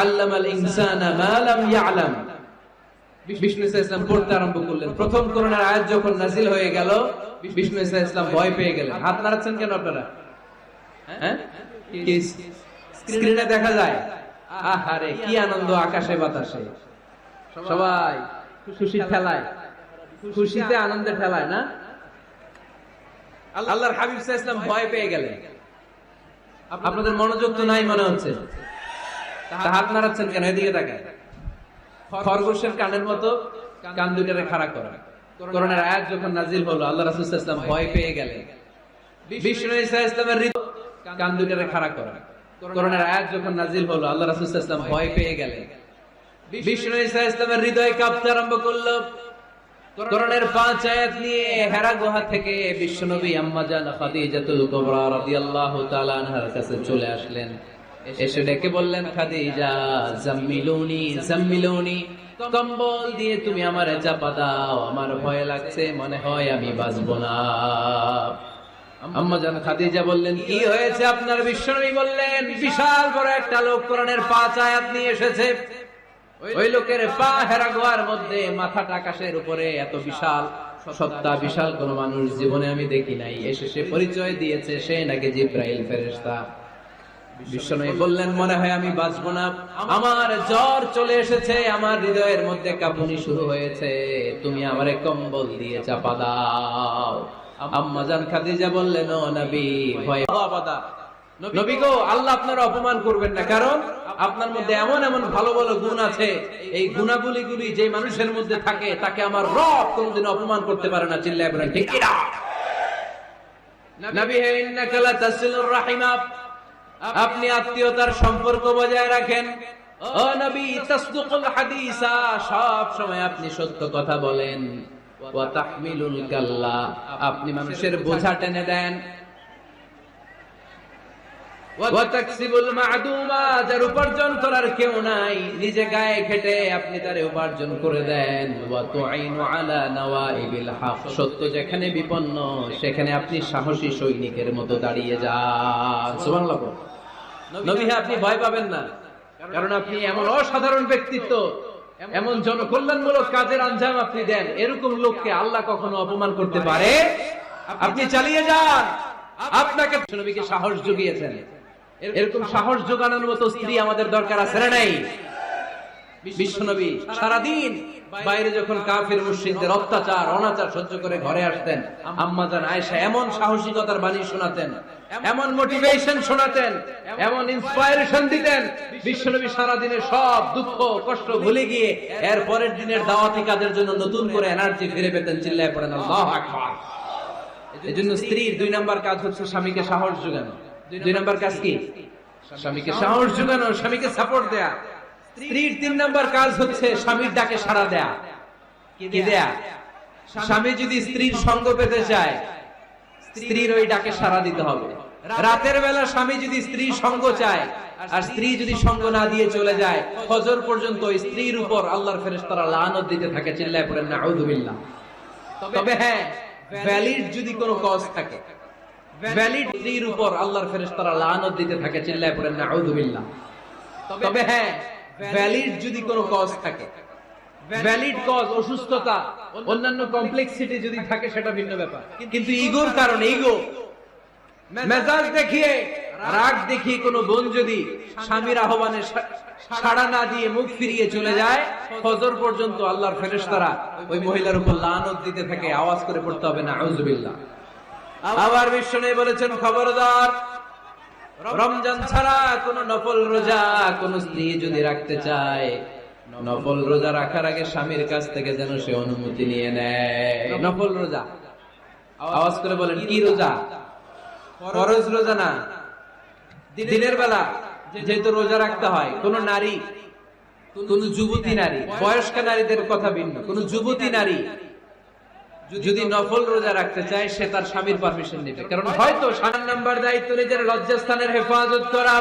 আল্লামাল ইনসানা মা লাম ইয়ালাম। বিষ্ণু ইসলাম পড়তে আরম্ভ করলেন। প্রথম কোরআনের আয়াত যখন নাযিল হয়ে গেল, বিষ্ণু ইসলাম ভয় পেয়ে গেলেন। হাত নাড়াচ্ছেন কেন আপনারা? হ্যাঁ, স্ক্রিনে দেখা যায়, আহারে কি আনন্দ আকাশে বাতাসে, সবাই খুশি ঠেলায়, খুশিতে আনন্দে ঠেলায় না? আল্লাহর হাবিব সাল্লাল্লাহু আলাইহি ওয়াসাল্লাম ভয় পেয়ে গেলেন। আপনাদের মনোযোগ তো নাই মনে হচ্ছে, হাত নাড়াচ্ছেন কেন? এদিকে তাকায়, খরগোশের কানের মতো কান দুইটারে খাড়া করা। কোরআনের আয়াত যখন নাজিল হলো, আল্লাহ রাসূল সাল্লাল্লাহু আলাইহি ওয়াসাল্লাম ভয় পেয়ে গেলেন। বিষ্ণু ঈসা ইসলামের হৃদয় কান দুটারে খাড়া করা। কোরআনের আয়াত যখন নাজিল হলো, আল্লাহ রাসূল সাল্লাল্লাহু আলাইহি ওয়াসাল্লাম ভয় পেয়ে গেলেন। বিষ্ণু ঈসা ইসলামের হৃদয় কাঁপতে আরম্ভ করলো। কোরআনের 5 আয়াত নিয়ে হেরা গুহা থেকে বিশ্বনবী আম্মা জান খাদিজাতুল কুবরা রাদিয়াল্লাহু তাআলা আনহার কাছে চলে আসলেন। এসে ডেকে বললেন, খাদিজা জাম্মিলুনি জাম্মিলুনি, কম্বল দিয়ে তুমি আমারে চাপা দাও, আমার ভয় লাগছে, মনে হয় আমি বাঁচবো না। আম্মা জান খাদিজা বললেন, কি হয়েছে আপনার? বিশ্বনবী বললেন, বিশাল বড় একটা লোক কোরআনের 5 আয়াত নিয়ে এসেছে। ওই লোকের পা হেরা গুহার মধ্যে, মাথাটা আকাশের উপরে, এত বিশাল সত্তা, বিশাল কোন মানুষ জীবনে আমি দেখি নাই। এসে সে পরিচয় দিয়েছে সে নাকি জিব্রাইল ফেরেশতা। বিশ্বনবী বললেন, মনে হয় আমি বাঁচবো না, আমার জ্বর চলে এসেছে, আমার হৃদয়ের মধ্যে কাঁপুনি শুরু হয়েছে, তুমি আমারে কম্বল দিয়ে চাপা দাও। আম্মা জান খাদিজা বললেন, ও নবী, ভয় আবাদা, নবী গো, আল্লাহ আপনার অপমান করবেন না, কারণ আপনার মধ্যে এমন এমন ভালো ভালো গুণ আছে, এই গুণাবলীগুলি যে মানুষের মধ্যে থাকে তাকে আমার রব কোনদিন অপমান করতে পারে না। চিল্লায় বলেন ঠিক কি না? নবী হে, ইন্নাকা লা তাসিলুর রাহিমা, আপনি আত্মীয়তার সম্পর্ক বজায় রাখেন। ও নবী, তাসদুকুল হাদিসা, সব সময় আপনি সত্য কথা বলেন। ওয়া তাহমিলুল কাল্লা, আপনি মানুষের বোঝা টেনে দেন। ওয়া তাকসিবুল মা'দুমা, যার উপার্জন করার কেউ নাই, নিজে গায়ে খেটে আপনি তারে উপার্জন করে দেন। ওয়া তুঈনু আলা নাওয়াইবিল হক, সত্য যেখানে বিপন্ন সেখানে আপনি সাহসী সৈনিকের মতো দাঁড়িয়ে যান। সুবহানাল্লাহ। নবী, আপনি ভয় পাবেন না, কারণ আপনি এমন অসাধারণ ব্যক্তিত্ব, এমন জনকল্যাণমূলক কাজের আঞ্জাম আপনি দেন, এরকম লোককে আল্লাহ কখনো অপমান করতে পারে? আপনি চালিয়ে যান। আপনাকে নবীকে সাহস জুগিয়েছেন, এরকম সাহস জোগানোর মতো স্ত্রী আমাদের দরকার আছে না নাই? বিশ্বনবী সারাদিন বাইরে যখন কাফির মুশরিকদের অত্যাচার অনাচার সহ্য করে ঘরে আসতেন, আম্মা জান আয়েশা এমন সাহসিকতার বাণী শোনাতেন, এমন মোটিভেশন শোনাতেন, এমন ইন্সপায়ারেশন দিতেন, বিশ্বনবী সারাদিনের সব দুঃখ কষ্ট ভুলে গিয়ে এর পরের দিনের দাওয়াতি কাজের জন্য নতুন করে এনার্জি ফিরে পেতেন। চিল্লায় পড়েন আল্লাহু আকবার। এজন্য স্ত্রীর 2 নাম্বার কাজ হচ্ছে স্বামীকে সাহস যোগানো। 2 নাম্বার কাজ কি? স্বামীকে সাহস যোগানো, স্বামীকে সাপোর্ট দেয়া। স্ত্রীর 3 নাম্বার কাজ হচ্ছে স্বামীর ডাকে সাড়া দেয়া। কি দেয়া? স্বামী যদি স্ত্রীর সঙ্গ পেতে চায়, স্ত্রীর ওই ডাকে সাড়া দিতে হবে। রাতের বেলা স্বামী যদি স্ত্রীর সঙ্গ চায়, আর স্ত্রী যদি সঙ্গ না দিয়ে চলে যায়, ফজর পর্যন্ত স্ত্রীর উপর আল্লাহর ফেরেশতারা লানত দিতে থাকে। চিল্লায় পড়েন নাউযু বিল্লাহ। তবে হ্যাঁ, ভ্যালিড যদি কোনো কজ থাকে, ভ্যালিড স্ত্রীর উপর আল্লাহর ফেরেশতারা লানত দিতে থাকে। চিল্লায় পড়েন নাউযু বিল্লাহ। তবে হ্যাঁ, ভ্যালিড যদি কোনো কজ থাকে, ভ্যালিড কজ, অসুস্থতা, অন্যান্য কমপ্লেক্সিটি যদি থাকে সেটা ভিন্ন ব্যাপার। কিন্তু ইগোর কারণে, ইগো, মেজাজ দেখিয়ে, রাগ দেখিয়ে কোনো বোন যদি স্বামীর আহ্বানে সাড়া না দিয়ে মুখ ফিরিয়ে চলে যায়, ফজর পর্যন্ত আল্লাহর ফেরেশতারা ওই মহিলার উপর লানত দিতে থাকে। আওয়াজ করে পড়তে হবে নাউযু বিল্লাহ। আবার বিশ্বনবী বলেছেন, খবরদার, রমজান ছাড়া কোন নফল রোজা কোন স্ত্রী যদি রাখতে চায়, নফল রোজা রাখার আগে স্বামীর কাছ থেকে যেন সে অনুমতি নিয়ে নেয়। নফল রোজা, আওয়াজ করে বলেন কি রোজা? ফরজ রোজা না। দিনের বেলা যেহেতু রোজা রাখতে হয়, কোন নারী, কোন যুবতী নারী, বয়স্ক নারীদের কথা ভিন্ন, কোন যুবতী নারী যদি নফল রোজা রাখতে চায়, সে তার স্বামীর পারমিশন নেবে। কারণ হয়তো 7 নাম্বার দায়িত্ব নিজের লজ্জাস্থানের হেফাজত করা।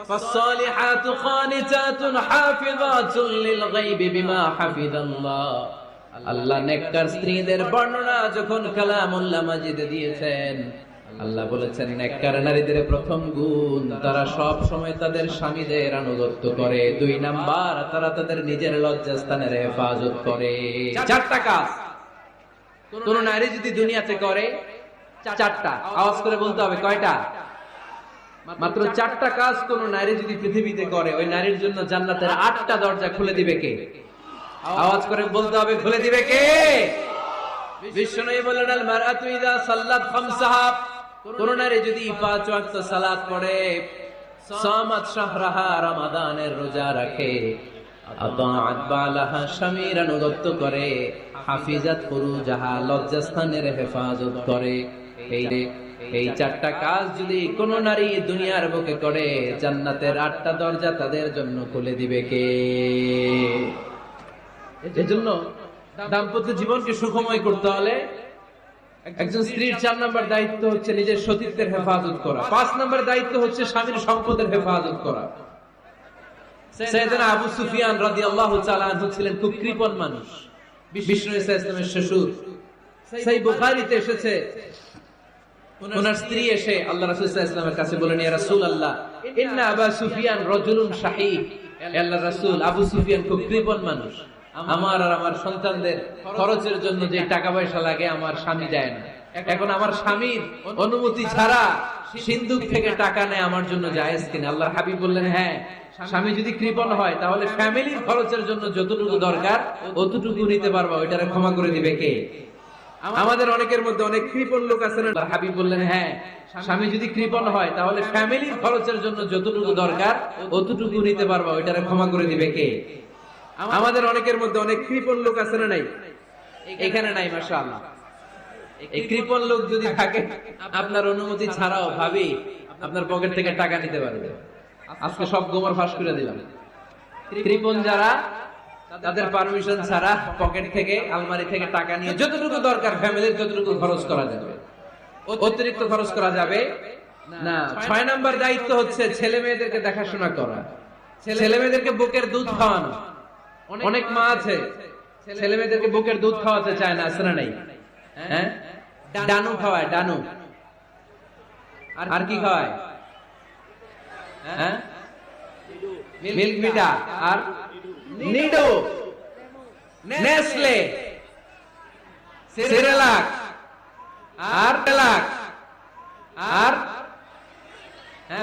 فالصالحات قانتات حافظات للغيب بما حفظ الله। আল্লাহ নেককার স্ত্রীদের বর্ণনা যখন কালামুল্লাহ মাজিদে দিয়েছেন, আল্লাহ বলেছেন নেককার নারীদের প্রথম গুণ, তারা সব সময় তাদের স্বামীদের আনুগত্য করে। 2 নাম্বার, তারা তাদের নিজের লজ্জাস্থানের হেফাজত করে। 4টা কাজ কোন নারী যদি দুনিয়াতে করে, 4টা, আওয়াজ করে বলতে হবে কয়টা? মাত্র 4টা কাজ কোন নারী যদি পৃথিবীতে করে, ওই নারীর জন্য জান্নাতের 8টা দরজা খুলে দিবে কে? আওয়াজ করে বলতে হবে, খুলে দিবে কে? বিশ্বনবী বলেন, আল মারআতু ইযা সাল্লাত খামসাহা, কোন নারী যদি 5 ওয়াক্ত সালাত পড়ে, সামাত শাহরাহা, রমাদানের রোজা রাখে, আতাআত বালাহা, স্বামীর আনুগত্য করে, হাফিজাত ফুরুজাহা, লজ্জাস্থানের হেফাজত করে, এই চারটা কাজ যদি কোন নারী দুনিয়ার বুকে করে, জান্নাতের 8টা দরজা তাদের জন্য খুলে দিবে কে? এজন্য দাম্পত্য জীবনকে সুখময় করতে হলে একজন স্ত্রীর 4 নম্বর দায়িত্ব হচ্ছে নিজের সতীত্বের হেফাজত করা, 5 নম্বর দায়িত্ব হচ্ছে স্বামীর সম্পদের হেফাজত করা। সাইয়েদনা আবু সুফিয়ান রাদিয়াল্লাহু তাআলা আনহু ছিলেন খুব কৃপণ মানুষ, বিষ্ণু ইসলামের শ্বশুর। সহিহ বুখারীতে এসেছে, ওনার স্ত্রী এসে আল্লাহ রাসূল সাল্লাল্লাহু আলাইহি ওয়াসাল্লামের কাছে বলেন, ইয়া রাসূলুল্লাহ ইন্না আবু সুফিয়ান রাজুলুন শাহীহ। আল্লাহর রাসূল, আবু সুফিয়ান খুব কৃপণ মানুষ, আমার আর আমার সন্তানদের খরচের জন্য যে টাকা পয়সা লাগে আমার স্বামী দেয় না। এখন আমার স্বামীর অনুমতি ছাড়া সিন্ধুক থেকে টাকা নেয় আমার জন্য জায়েজ কিনা? আল্লাহর হাবিব বললেন, হ্যাঁ, স্বামী যদি কৃপণ হয় তাহলে ফ্যামিলির খরচের জন্য যতটুকু দরকার অতটুকু নিতে পারবা, ওইটারে ক্ষমা করে দিবে কে? আমাদের অনেকের মধ্যে অনেক কৃপণ লোক আছেন। আল্লাহর হাবিব বললেন, হ্যাঁ, স্বামী যদি কৃপণ হয় তাহলে ফ্যামিলির খরচের জন্য যতটুকু দরকার অতটুকু নিতে পারবা, ওইটারে ক্ষমা করে দিবে কে? আমাদের অনেকের মধ্যে অনেক কৃপণ লোক আছে না নাই? এখানে নাই, মাশাআল্লাহ। এই কৃপণ লোক যদি থাকে, আপনার অনুমতি ছাড়াও ভাবি আপনার পকেট থেকে টাকা নিতে পারবে। আজকে সব গোমর ফাঁস করে দিলাম। কৃপণ যারা, তাদের পারমিশন ছাড়া পকেট থেকে, আলমারি থেকে টাকা নিয়ে যতটুকু দরকার ফ্যামিলির যতটুকু খরচ করা যাবে, অতিরিক্ত খরচ করা যাবে না। 6 নম্বর দায়িত্ব হচ্ছে ছেলে মেয়েদেরকে দেখাশোনা করা, ছেলে মেয়েদেরকে বুকের দুধ খাওয়ানো। অনেক মা আছে ছেলে মেয়েদেরকে বুকের দুধ খাওয়াতে চায় না, আছে না নাই? হ্যাঁ, ডানু খাওয়ায়, ডানু। আর কি খাওয়ায়? হ্যাঁ, মিল্ক ভিটা আর নিডো, নেসলে, সেরেলাক আর টেলাক আর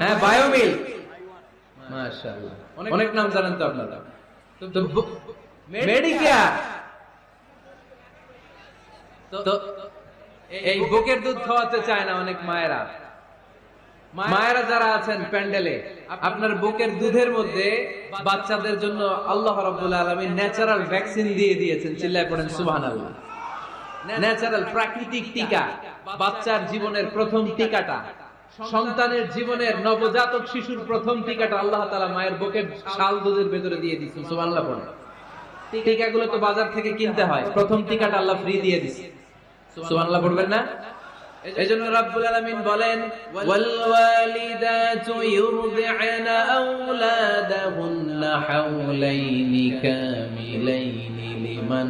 হ্যাঁ বায়োমিল্ক। মাশাআল্লাহ, অনেক নাম জানেন তো আপনারা। তো মেডিকেয়ার, তো এই বুকের দুধ খাওয়াতে চায় না অনেক মায়েরা। মায়েরা যারা আছেন প্যান্ডেলে, আপনার বুকের দুধের মধ্যে বাচ্চাদের জন্য আল্লাহ রাব্বুল আলামিন ন্যাচারাল ভ্যাকসিন দিয়ে দিয়েছেন। চিল্লায় পড়েন সুবহানাল্লাহ। ন্যাচারাল, প্রাকৃতিক টিকা, বাচ্চার জীবনের প্রথম টিকাটা, সন্তানের জীবনের নবজাতক শিশুর প্রথম টিকাটা আল্লাহ তাআলা মায়ের বুকের শাল দুধের ভেতরে দিয়ে দিয়েছেন। সুবহানাল্লাহ পড়েন। টিকাগুলো তো বাজার থেকে কিনতে হয়, প্রথম টিকাটা আল্লাহ ফ্রি দিয়ে দিয়েছে। সুবহানাল্লাহ পড়বেন না? এজন্য রাব্বুল আলামিন বলেন, ওয়াল ওয়ালিদাতু ইউরদি'না আওলাদাহুন্না হাওলাইনি কামিলাইনি লিমান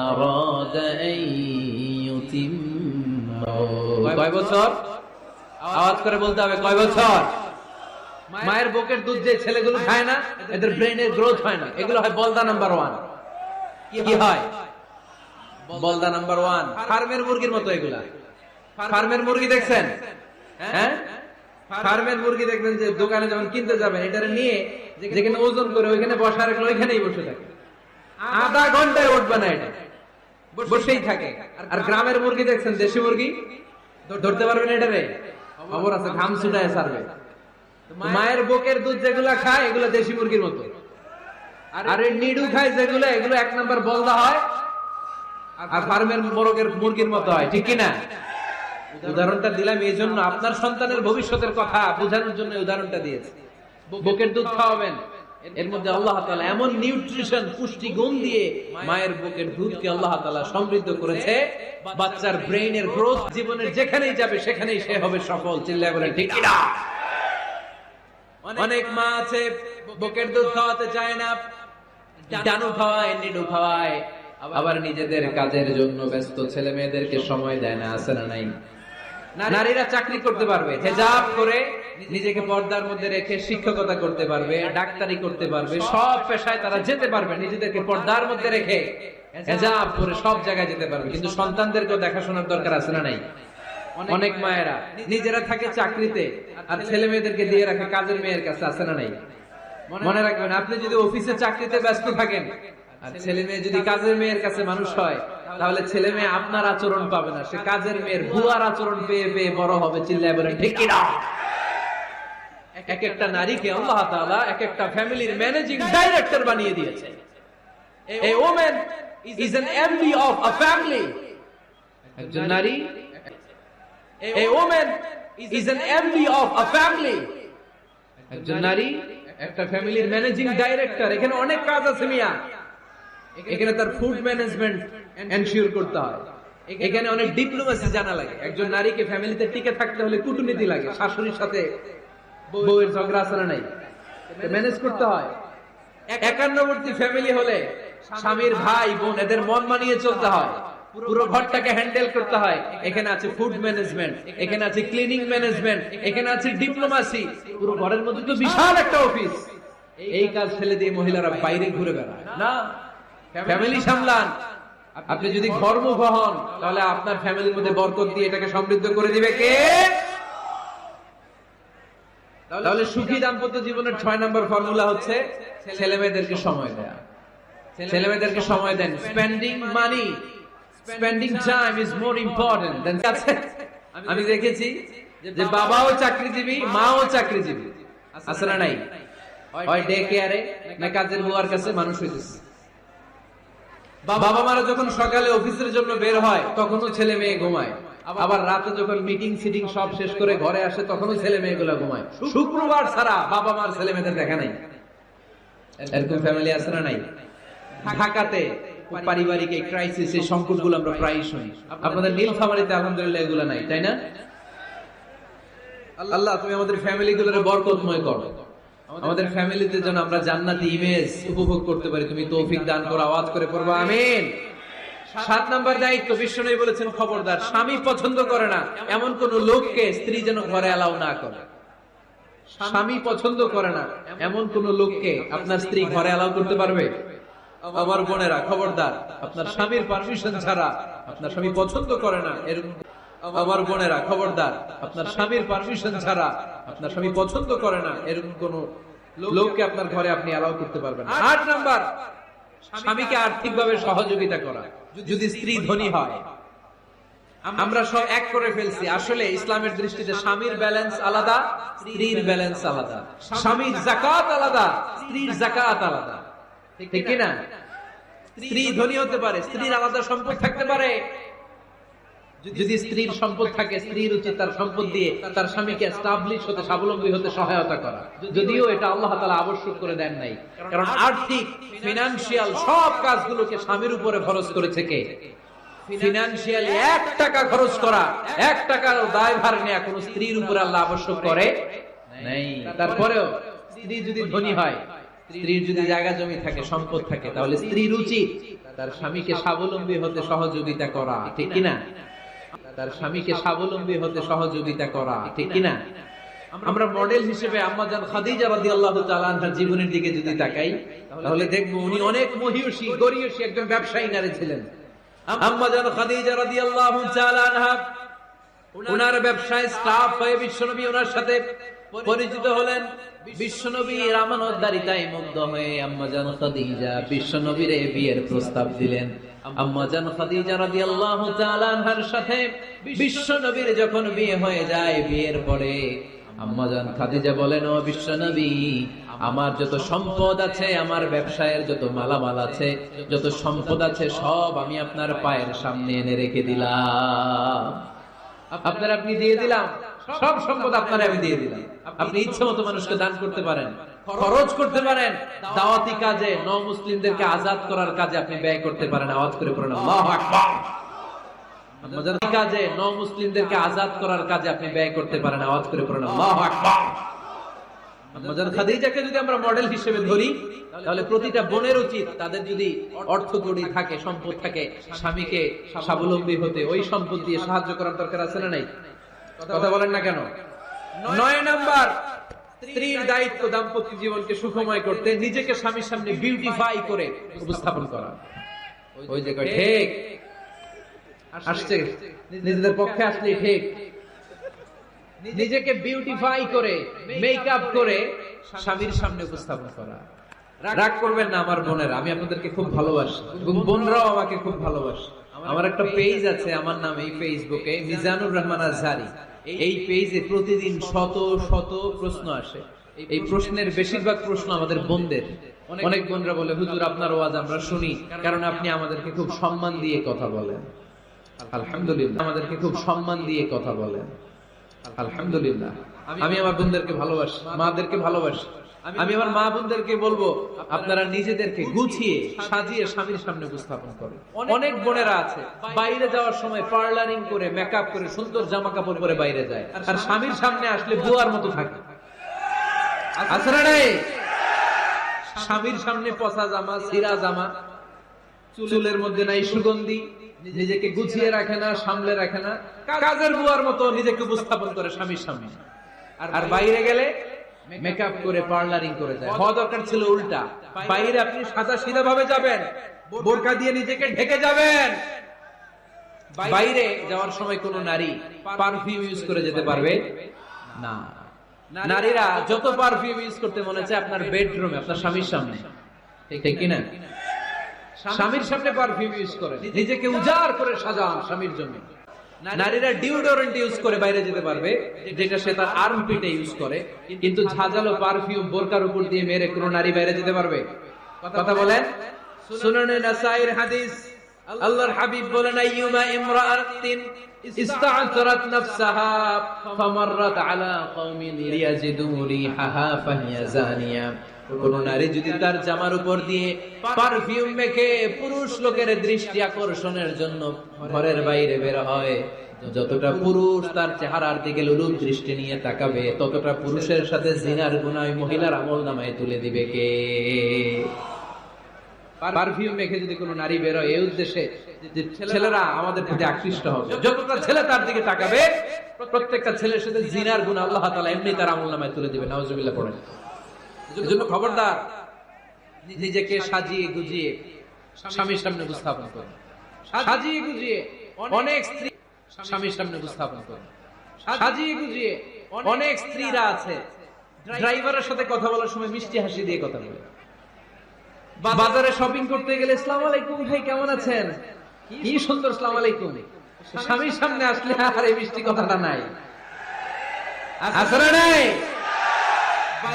আরাদা আন ইউতিম্মা। কয় বছর? আওয়াজ করে বলতে হবে, কয় বছর? মায়ের বুকের দুধ যে ছেলেগুলো খায় না, এদের ব্রেনের গ্রোথ হয় না। এগুলো হয় বলদা নাম্বার 1। কি হয়? বলদা নাম্বার 1, ফার্মের মুরগির মতো এগুলা। ফার্মের মুরগি দেখছেন? হ্যাঁ, ফার্মের মুরগি দেখবেন যে দোকানে যখন কিনতে যাবেন, এটারে নিয়ে যেখানে ওজন করে ওইখানে বসা রাখলে ওইখানেই বসে থাকে, আধা ঘন্টায় উঠবে না, এটা বসেই থাকে। আর গ্রামের মুরগি দেখছেন, দেশি মুরগি, ধরতে পারবেন এটারে? খবর আছে, ঘাম ছুটায় ছাড়বে। মায়ের বুকের দুধ যেগুলা খায় এগুলো দেশি মুরগির মতো। আর এই নিডু খায় যেগুলো, এগুলো 1 নাম্বার বলদা হয়, আর ফার্মের মুরগির মতো হয়। ঠিক কিনা? উদাহরণটা দিলাম এই জন্য, আপনার সন্তানের ভবিষ্যতের কথা বোঝানোর জন্য উদাহরণটা দিয়েছি। বুকের দুধ খাওয়াবেন, এর মধ্যে আল্লাহ তাআলা এমন নিউট্রিশন, পুষ্টি গুণ দিয়ে মায়ের বুকের দুধকে আল্লাহ তাআলা সমৃদ্ধ করেছে, বাচ্চার ব্রেইনের গ্রোথ জীবনের যেখানেই যাবে সেখানেই সে হবে সফল। চিল্লায় বলেন ঠিক কিনা? অনেক মা আছে বুকের দুধ খাওয়াতে চায় না, ডানু খাওয়ায়, নিডু খাওয়ায়, আবার নিজেদের কাজের জন্য ব্যস্ত, ছেলে মেয়েদেরকে সময় দেয় না, আছে না নাই? নারীরা চাকরি করতে পারবে, হিজাব করে নিজেকে পর্দার মধ্যে রেখে শিক্ষকতা করতে পারবে, ডাক্তারি করতে পারবে, সব পেশায় তারা যেতে পারবে, নিজেদেরকে পর্দার মধ্যে রেখে হিজাব করে সব জায়গায় যেতে পারবে। কিন্তু সন্তানদেরকেও দেখাশোনার দরকার, আছে না নাই? অনেক মায়েরা নিজেরা থাকে চাকরিতে আর ছেলে মেয়েদেরকে দিয়ে রাখে কাজের মেয়ের কাছে, আছে না নাই? মনে রাখবেন, আপনি যদি অফিসে চাকরিতে ব্যস্ত থাকেন আর ছেলে মেয়ে যদি কাজের মেয়ের কাছে মানুষ হয়, তাহলে ছেলে মেয়ে আপনার আচরণ পাবে না, সে কাজের মেয়ের বুয়ার আচরণ পেয়ে পেয়ে বড় হবে। চিল্লায় বলেন ঠিক কিনা? এক একটা নারীকে আল্লাহ তাআলা এক একটা ফ্যামিলির ম্যানেজিং ডাইরেক্টর বানিয়ে দিয়েছে। A woman is an MD of a family. একজন নারী A woman is an MD of a family. একজন নারী একটা ফ্যামিলির ম্যানেজিং ডাইরেক্টর। এখানে অনেক কাজ আছে মিয়া। এখানে তার ফুড ম্যানেজমেন্ট এনশিওর করতে হয়, এখানে অনেক ডিপ্লোমেসি জানা লাগে। একজন নারীকে ফ্যামিলিতে টিকে থাকতে হলে কূটনীতি লাগে, শাশুড়ির সাথে বউয়ের ঝগড়া আছে নাই, ম্যানেজ করতে হয়। একান্নবর্তী ফ্যামিলি হলে স্বামীর ভাই বোন এদের মন মানিয়ে চলতে হয়, পুরো ঘরটাকে হ্যান্ডেল করতে হয়। এখানে আছে ফুড ম্যানেজমেন্ট, এখানে আছে ক্লিনিং ম্যানেজমেন্ট, এখানে আছে ডিপ্লোমেসি। পুরো ঘরের মধ্যে তো বিশাল একটা অফিস। এই কাজ ফেলে দিয়ে মহিলারা বাইরে ঘুরে বেড়ায় না, ফ্যামিলি সামলান। আপনি যদি ঘরমুখ হন তাহলে আপনার ফ্যামিলির মধ্যে বরকত দিয়ে এটাকে সমৃদ্ধ করে দিবে কে? তাহলে সুখী দাম্পত্য জীবনের 6 নম্বর ফর্মুলা হচ্ছে ছেলে মেয়েদেরকে সময় দেয়া। ছেলে মেয়েদেরকে সময় দেন। Spending money, spending time is more important than. আমি দেখেছি যে বাবাও চাকরিজীবী, মাও চাকরিজীবী, আছে না নাই? হয় ডে কেয়ারে না কাজের বুয়ার কাছে মানুষ হইতেছে। বাবা মারা যখন সকালে অফিসের জন্য বের হয় তখনও ছেলে মেয়ে ঘুমায়, আবার রাতে যখন মিটিং সিটিং সব শেষ করে ঘরে আসে তখনও ছেলে মেয়েগুলা ঘুমায়। শুক্রবার ছাড়া বাবা মার ছেলে মেয়েদের দেখা নাই। এরকম ফ্যামিলি আছে না নাই? ঢাকাতে পারিবারিক এই ক্রাইসিস, এই সংকটগুলো আমরা প্রায়ই শুনি। আপনাদের নীলফামারীতে আলহামদুলিল্লাহ এগুলো নাই, তাই না? আল্লাহ তুমি আমাদের ফ্যামিলিগুলোরে বরকতময় করো, আমাদের ফ্যামিলিতে যেন আমরা জান্নাতি ইমেজ উপভোগ করতে পারি। তুমি তৌফিক দান করো, আওয়াজ করে পড়বো আমিন। 7 নম্বর দায়িত্ব, বিশ্বনবী বলেছেন খবরদার, স্বামী পছন্দ করে না এমন কোন লোককে স্ত্রী যেন ঘরে অ্যালাউ না করে। স্বামী পছন্দ করে না এমন কোন লোককে আপনার স্ত্রী ঘরে অ্যালাউ করতে পারবে? আমার বোনেরা খবরদার, আপনার স্বামীর পারমিশন ছাড়া, আপনার স্বামী পছন্দ করে না এরকম, আমার বোনেরা খবরদার, আপনার স্বামীর পারমিশন ছাড়া, আপনার স্বামী পছন্দ করে না এরকম কোন লোককে আপনার ঘরে আপনি অ্যালাউ করতে পারবেন। 8 নাম্বার, স্বামীকে আর্থিকভাবে সহযোগিতা করা। যদি স্ত্রী ধনী হয়, আমরা সব এক করে ফেলছি। আসলে ইসলামের দৃষ্টিতে স্বামীর ব্যালেন্স আলাদা, স্ত্রীর ব্যালেন্স আলাদা। স্বামীর যাকাত আলাদা, স্ত্রীর যাকাত আলাদা, ঠিক কি না? স্ত্রী ধনী হতে পারে, স্ত্রীর আলাদা সম্পদ থাকতে পারে। যদি স্ত্রীর সম্পদ থাকে, স্ত্রীর উচিত তার সম্পদ দিয়ে তার স্বামীকে এস্টাবলিশ হতে, স্বাবলম্বী হতে সহায়তা করা। যদিও এটা আল্লাহ তাআলা আবশ্যক করে দেন নাই, কারণ আর্থিক ফিনান্সিয়াল সব কাজগুলোকে স্বামীর উপরে খরচ করেছে কে? ফিনান্সিয়ালি 1 টাকা খরচ করা, 1 টাকার দায়ভার নেওয়া কোন স্ত্রীর উপরে আল্লাহ আবশ্যক করে নাই। তারপরেও স্ত্রী যদি ধনী হয়, স্ত্রীর যদি জায়গা জমি থাকে, সম্পদ থাকে, তাহলে স্ত্রীর উচিত তার স্বামীকে স্বাবলম্বী হতে সহযোগিতা করা, ঠিক কিনা? তার স্বামীকে স্বাবলম্বী হতে সহযোগিতা করা, ঠিক কিনা? আমরা মডেল হিসেবে আম্মা জান খাদিজা রাদিয়াল্লাহু তাআলা আনহার জীবনের দিকে যদি তাকাই, তাহলে দেখব উনি অনেক মহিয়সী, গরিয়সী একজন ব্যবসায়ী নারী ছিলেন। আম্মা জান খাদিজা রাদিয়াল্লাহু তাআলা আনহা ওনার ব্যবসায় স্টাফ হয়ে বিশ্বনবী ওনার সাথে পরিচিত হলেন। বিশ্বনবীর আমানতদারিতায় মুগ্ধ হয়ে আম্মা জান খাদিজা বিশ্বনবীর বিয়ের প্রস্তাব দিলেন। আম্মা জান খাদিজা রাদিয়াল্লাহু তাআলা আনহার সাথে বিশ্বনবীর যখন বিয়ে হয়ে যায়, বিয়ের পরে আম্মা জান খাদিজা বলেন, ও বিশ্বনবী, আমার যত সম্পদ আছে, আমার ব্যবসায়ের যত মালামাল আছে, যত সম্পদ আছে, সব আমি আপনার পায়ের সামনে এনে রেখে দিলাম। আপনি দিয়ে দিলাম, সব সম্পদ আপনার আমি দিয়ে দিলাম। আপনি ইচ্ছে মতো মানুষকে দান করতে পারেন, খরচ করতে পারেন, দাওয়াতি কাজে, মুসলিমদেরকে আজাদ করার কাজে আপনি ব্যয় করতে পারেন। আওয়াজ করে পড়েন আল্লাহু আকবার। কাজে, মুসলিমদেরকে আজাদ করার কাজে আপনি ব্যয় করতে পারেন। আওয়াজ করে পড়েন আল্লাহু আকবার। খাদিজাকে যদি আমরা মডেল হিসেবে ধরি, তাহলে প্রতিটা বোনের উচিত তাদের যদি অর্থ কড়ি থাকে, সম্পদ থাকে, স্বামীকে স্বাবলম্বী হতে ওই সম্পদ দিয়ে সাহায্য করার দরকার আছে না নাই? কথা বলেন না কেন? 9 নাম্বার, স্ত্রীর দায়িত্ব দাম্পত্য জীবনকে সুখময় করতে নিজেকে স্বামীর সামনে বিউটিফাই করে উপস্থাপন করা। ওই যে কয় ঠিক আসছে, নিজেদের পক্ষে আসলে ঠিক, নিজেকে বিউটিফাই করে, মেকআপ করে স্বামীর সামনে উপস্থাপন করা। রাগ করবেন না আমার বোনেরা, আমি আপনাদেরকে খুব ভালোবাসি এবং বোনরাও আমাকে খুব ভালোবাসে। আমার একটা পেজ আছে আমার নামে, এই ফেসবুকে মিজানুর রহমান আজহারি। এই পেজে প্রতিদিন শত শত প্রশ্ন আসে। এই প্রশ্নের বেশিরভাগ প্রশ্ন আমাদের বোনদের। অনেক বোনরা বলে, হুজুর আপনার ওয়াজ আমরা শুনি কারণ আপনি আমাদেরকে খুব সম্মান দিয়ে কথা বলেন। আলহামদুলিল্লাহ আমাদেরকে খুব সম্মান দিয়ে কথা বলেন। আলহামদুলিল্লাহ আমি আমার বোনদেরকে ভালোবাসি, মাদেরকে ভালোবাসি। আমি আমার মা বোনদেরকে বলবো আপনারা নিজেদেরকে গুছিয়ে সাজিয়ে স্বামীর সামনে উপস্থাপন করেন। অনেক বোনেরা আছে বাইরে যাওয়ার সময় পার্লারিং করে মেকআপ করে সুন্দর জামা কাপড় পরে বাইরে যায়, আর স্বামীর সামনে আসলে বুয়ার মতো থাকে। আছে না নাই? স্বামীর সামনে পচা জামা, ছিঁড়া জামা, চুলের মধ্যে নাই সুগন্ধি, নিজেকে গুছিয়ে রাখে না, সামলে রাখে না, কাজের বুয়ার মতো নিজেকে উপস্থাপন করে স্বামীর সামনে। আর বাইরে গেলে মেকআপ করে পার্লারিং করে যায়। হওয়া দরকার ছিল উল্টা, বাইরে আপনি সাদা সিধা ভাবে যাবেন, বোরকা দিয়ে নিজেকে ঢেকে যাবেন। বাইরে যাওয়ার সময় কোন নারী পারফিউম ইউজ করে যেতে পারবে না। নারীরা যত পারফিউম ইউজ করতে মনে চায় আপনার বেডরুমে, আপনার স্বামীর সামনে, ঠিক কিনা? স্বামীর সামনে পারফিউম ইউজ করে, নিজেকে উজাড় করে সাজান স্বামীর জন্য। নারীরা ডিওডোরেন্ট ইউজ করে বাইরে যেতে পারবে, যেটা সে তার আর্মপিটে ইউজ করে, কিন্তু ঝাঁঝালো পারফিউম বোরকার উপর দিয়ে মেরে কোন নারী বাইরে যেতে পারবে? কথা বলেন। সুনানে নাসাইর হাদিস, আল্লাহর হাবিব বলেন আইয়ুমা ইমরাআতিন ইস্তা'তারাত নাফসাহা ফামাররাত আলা কওমিন লিয়াজিদু রিহাহা ফাহিয়া জানিয়া। কোন নারী যদি তার জামার উপর দিয়ে পারফিউম মেখে পুরুষ লোকের দৃষ্টি আকর্ষণের জন্য ঘরের বাইরে বের হয়, যতটা পুরুষ তার চেহারার দিকে লোলুপ দৃষ্টি নিয়ে তাকাবে, ততটা পুরুষের সাথে জিনার গুনাহ মহিলার আমলনামায় তুলে দিবে কে? পারফিউম মেখে যদি কোনো নারী বের হয় এই উদ্দেশ্যে যে ছেলেরা আমাদের প্রতি আকৃষ্ট হবে, যতটা ছেলে তার দিকে তাকাবে প্রত্যেকটা ছেলের সাথে জিনার গুনাহ আল্লাহ তাআলা এমনি তার আমলনামায় তুলে দিবে। নাউজুবিল্লাহ পড়েন। এজন্য খবরদার, নিজেকে সাজিয়ে গুজিয়ে স্বামীর সামনে উপস্থাপন করুন। সাজিয়ে গুজিয়ে অনেক স্ত্রী স্বামীর সামনে উপস্থাপন করুন। সাজিয়ে গুজিয়ে অনেক স্ত্রীরা আছে ড্রাইভারের সাথে কথা বলার সময় মিষ্টি হাসি দিয়ে কথা বলে। বাজারে শপিং করতে গেলে আসসালামু আলাইকুম ভাই কেমন আছেন, কি সুন্দর আসসালামু আলাইকুম। স্বামীর সামনে আসলে আর এই মিষ্টি কথাটা নাই। আসলে নাই।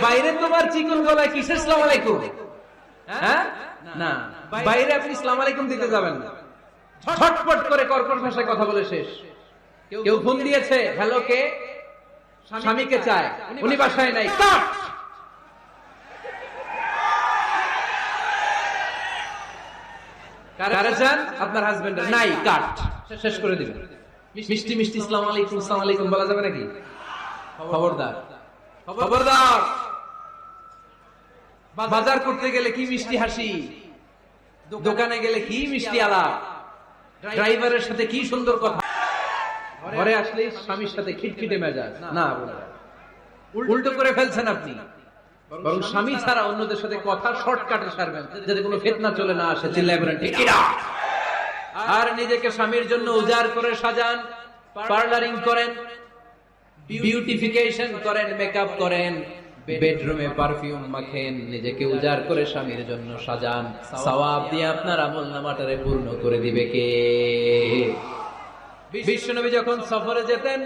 বাইরে তোমার চিকন গলায় কিসের আসসালামু আলাইকুম? হ্যাঁ না, বাইরে আপনি আসসালামু আলাইকুম দিতে যাবেন না, ঝটপট করে কর্কশ ভাষায় কথা বলে শেষ। কেউ ফোন দিয়েছে, হ্যালো কে? স্বামীকে চায়, উনি বাসায় নাই, কাট। কারে চান? আপনার হাজবেন্ডের নাই, কাট, শেষ করে দিবেন। মিষ্টি মিষ্টি আসসালামু আলাইকুম আসসালামু আলাইকুম বলা যাবে নাকি? খবরদার, খবরদার। বাজার করতে গেলে কি মিষ্টি হাসি, দোকানে গেলে কি মিষ্টি আলাপ, ড্রাইভারের সাথে কি সুন্দর কথা, ঘরে আসলে স্বামীর সাথে খিটখিটে মেজাজ। না, উল্টো করে ফেলছেন আপনি। বরং স্বামী ছাড়া অন্যদের সাথে কথা শর্টকাটে সারবেন, যাতে কোনো ফিতনা চলে না আসে। চিল্লায় বলেন ঠিক কিনা? আর নিজেকে স্বামীর জন্য উজাড় করে সাজান, পার্লারিং করেন, বিউটিফিকেশন করেন, মেকআপ করেন, বেডরুমে পারফিউম মাখেন, নিজেকে উজাড় করে স্বামীর জন্য সাজান। সওয়াব দিয়ে আপনার আমলনামাটারে পূর্ণ করে দিবে কে? বিশ্বনবী যখন সফরে যেতেন,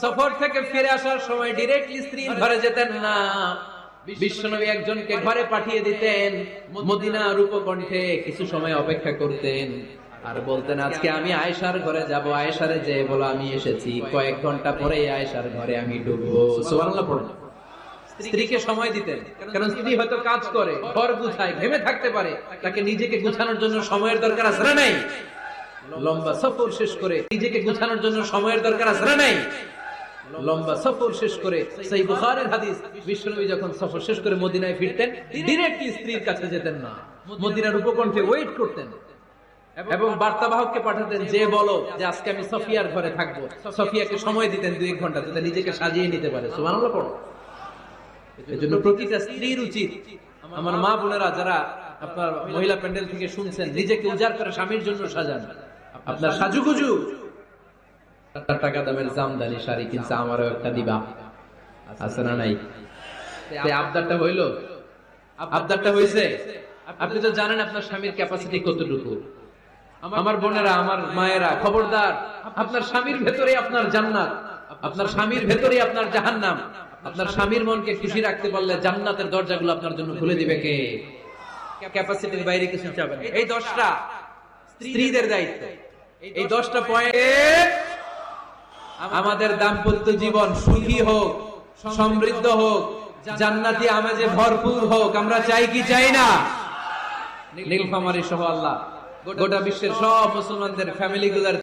সফর থেকে ফিরে আসার সময় ডিরেক্টলি স্ত্রীর ঘরে যেতেন না। বিশ্বনবী একজনকে ঘরে পাঠিয়ে দিতেন, মদিনার উপকণ্ঠে কিছু সময় অপেক্ষা করতেন, আর বলতেন আজকে আমি আয়েশার ঘরে যাব, আয়েশারে যে বলো আমি এসেছি। কয়েক ঘন্টা পরে আয়েশার ঘরে আমি ঢুকবো। সুবহানাল্লাহ পড়ুন। স্ত্রীকে সময় দিতেন, কারণ স্ত্রী হয়তো কাজ করে, ঘর গুছায়, ঘেমে থাকতে পারে, তাকে নিজেকে গুছানোর জন্য সময়ের দরকার আছে না নাই? লম্বা সফর শেষ করে নিজেকে গুছানোর জন্য সময়ের দরকার আছে না নাই? লম্বা সফর শেষ করে, সেই বুখারীর হাদিস, বিশ্বনবী যখন সফর শেষ করে মদিনায় ফিরতেন, ডিরেক্টলি স্ত্রীর কাছে যেতেন না, মদিনার উপকণ্ঠে ওয়েট করতেন এবং বার্তাবাহককে পাঠাতেন যে বলো যে আজকে আমি সফিয়ার ঘরে থাকবো। সফিয়াকে সময় দিতেন 2-1 ঘন্টা, যাতে নিজেকে সাজিয়ে নিতে পারে। সুবহানাল্লাহ পড়ো। এজন্য প্রতিটা স্ত্রীর উচিত, আমার মা বোনেরা যারা আপনার মহিলা প্যান্ডেল থেকে শুনছেন, নিজেকে উজাড় করে স্বামীর জন্য সাজান। আপনার সাজুগুজু, টাকা দামের জামদানি শাড়ি কিনছে, আমারও একটা দিবা, আছে না নাই? আবদারটা হইলো, আবদারটা হয়েছে। আপনি তো জানেন আপনার স্বামীর ক্যাপাসিটি কতটুকু। আমার বোনেরা, আমার মায়েরা, খবরদার, আপনার স্বামীর ভেতরে আপনার জান্নাত, আপনার স্বামীর ভেতরে আপনার জাহান্নাম। আপনার স্বামীর মনকে খুশি রাখতে পারলে জান্নাতের দরজাগুলো আপনার জন্য খুলে দিবে কে? ক্যাপাসিটির বাইরে কিছু চাবেন। এই 10টা স্ত্রীদের দায়িত্ব। এই 10টা পয়েন্টে আমাদের দাম্পত্য জীবন সুখী হোক, সমৃদ্ধ হোক, জান্নাতি আমেজে ভরপুর হোক। আমরা চাই কি চাই না? নীলফামারী সহ আল্লাহ গোটা বিশ্বের সব মুসলমানদের ফ্যামিলি গুলার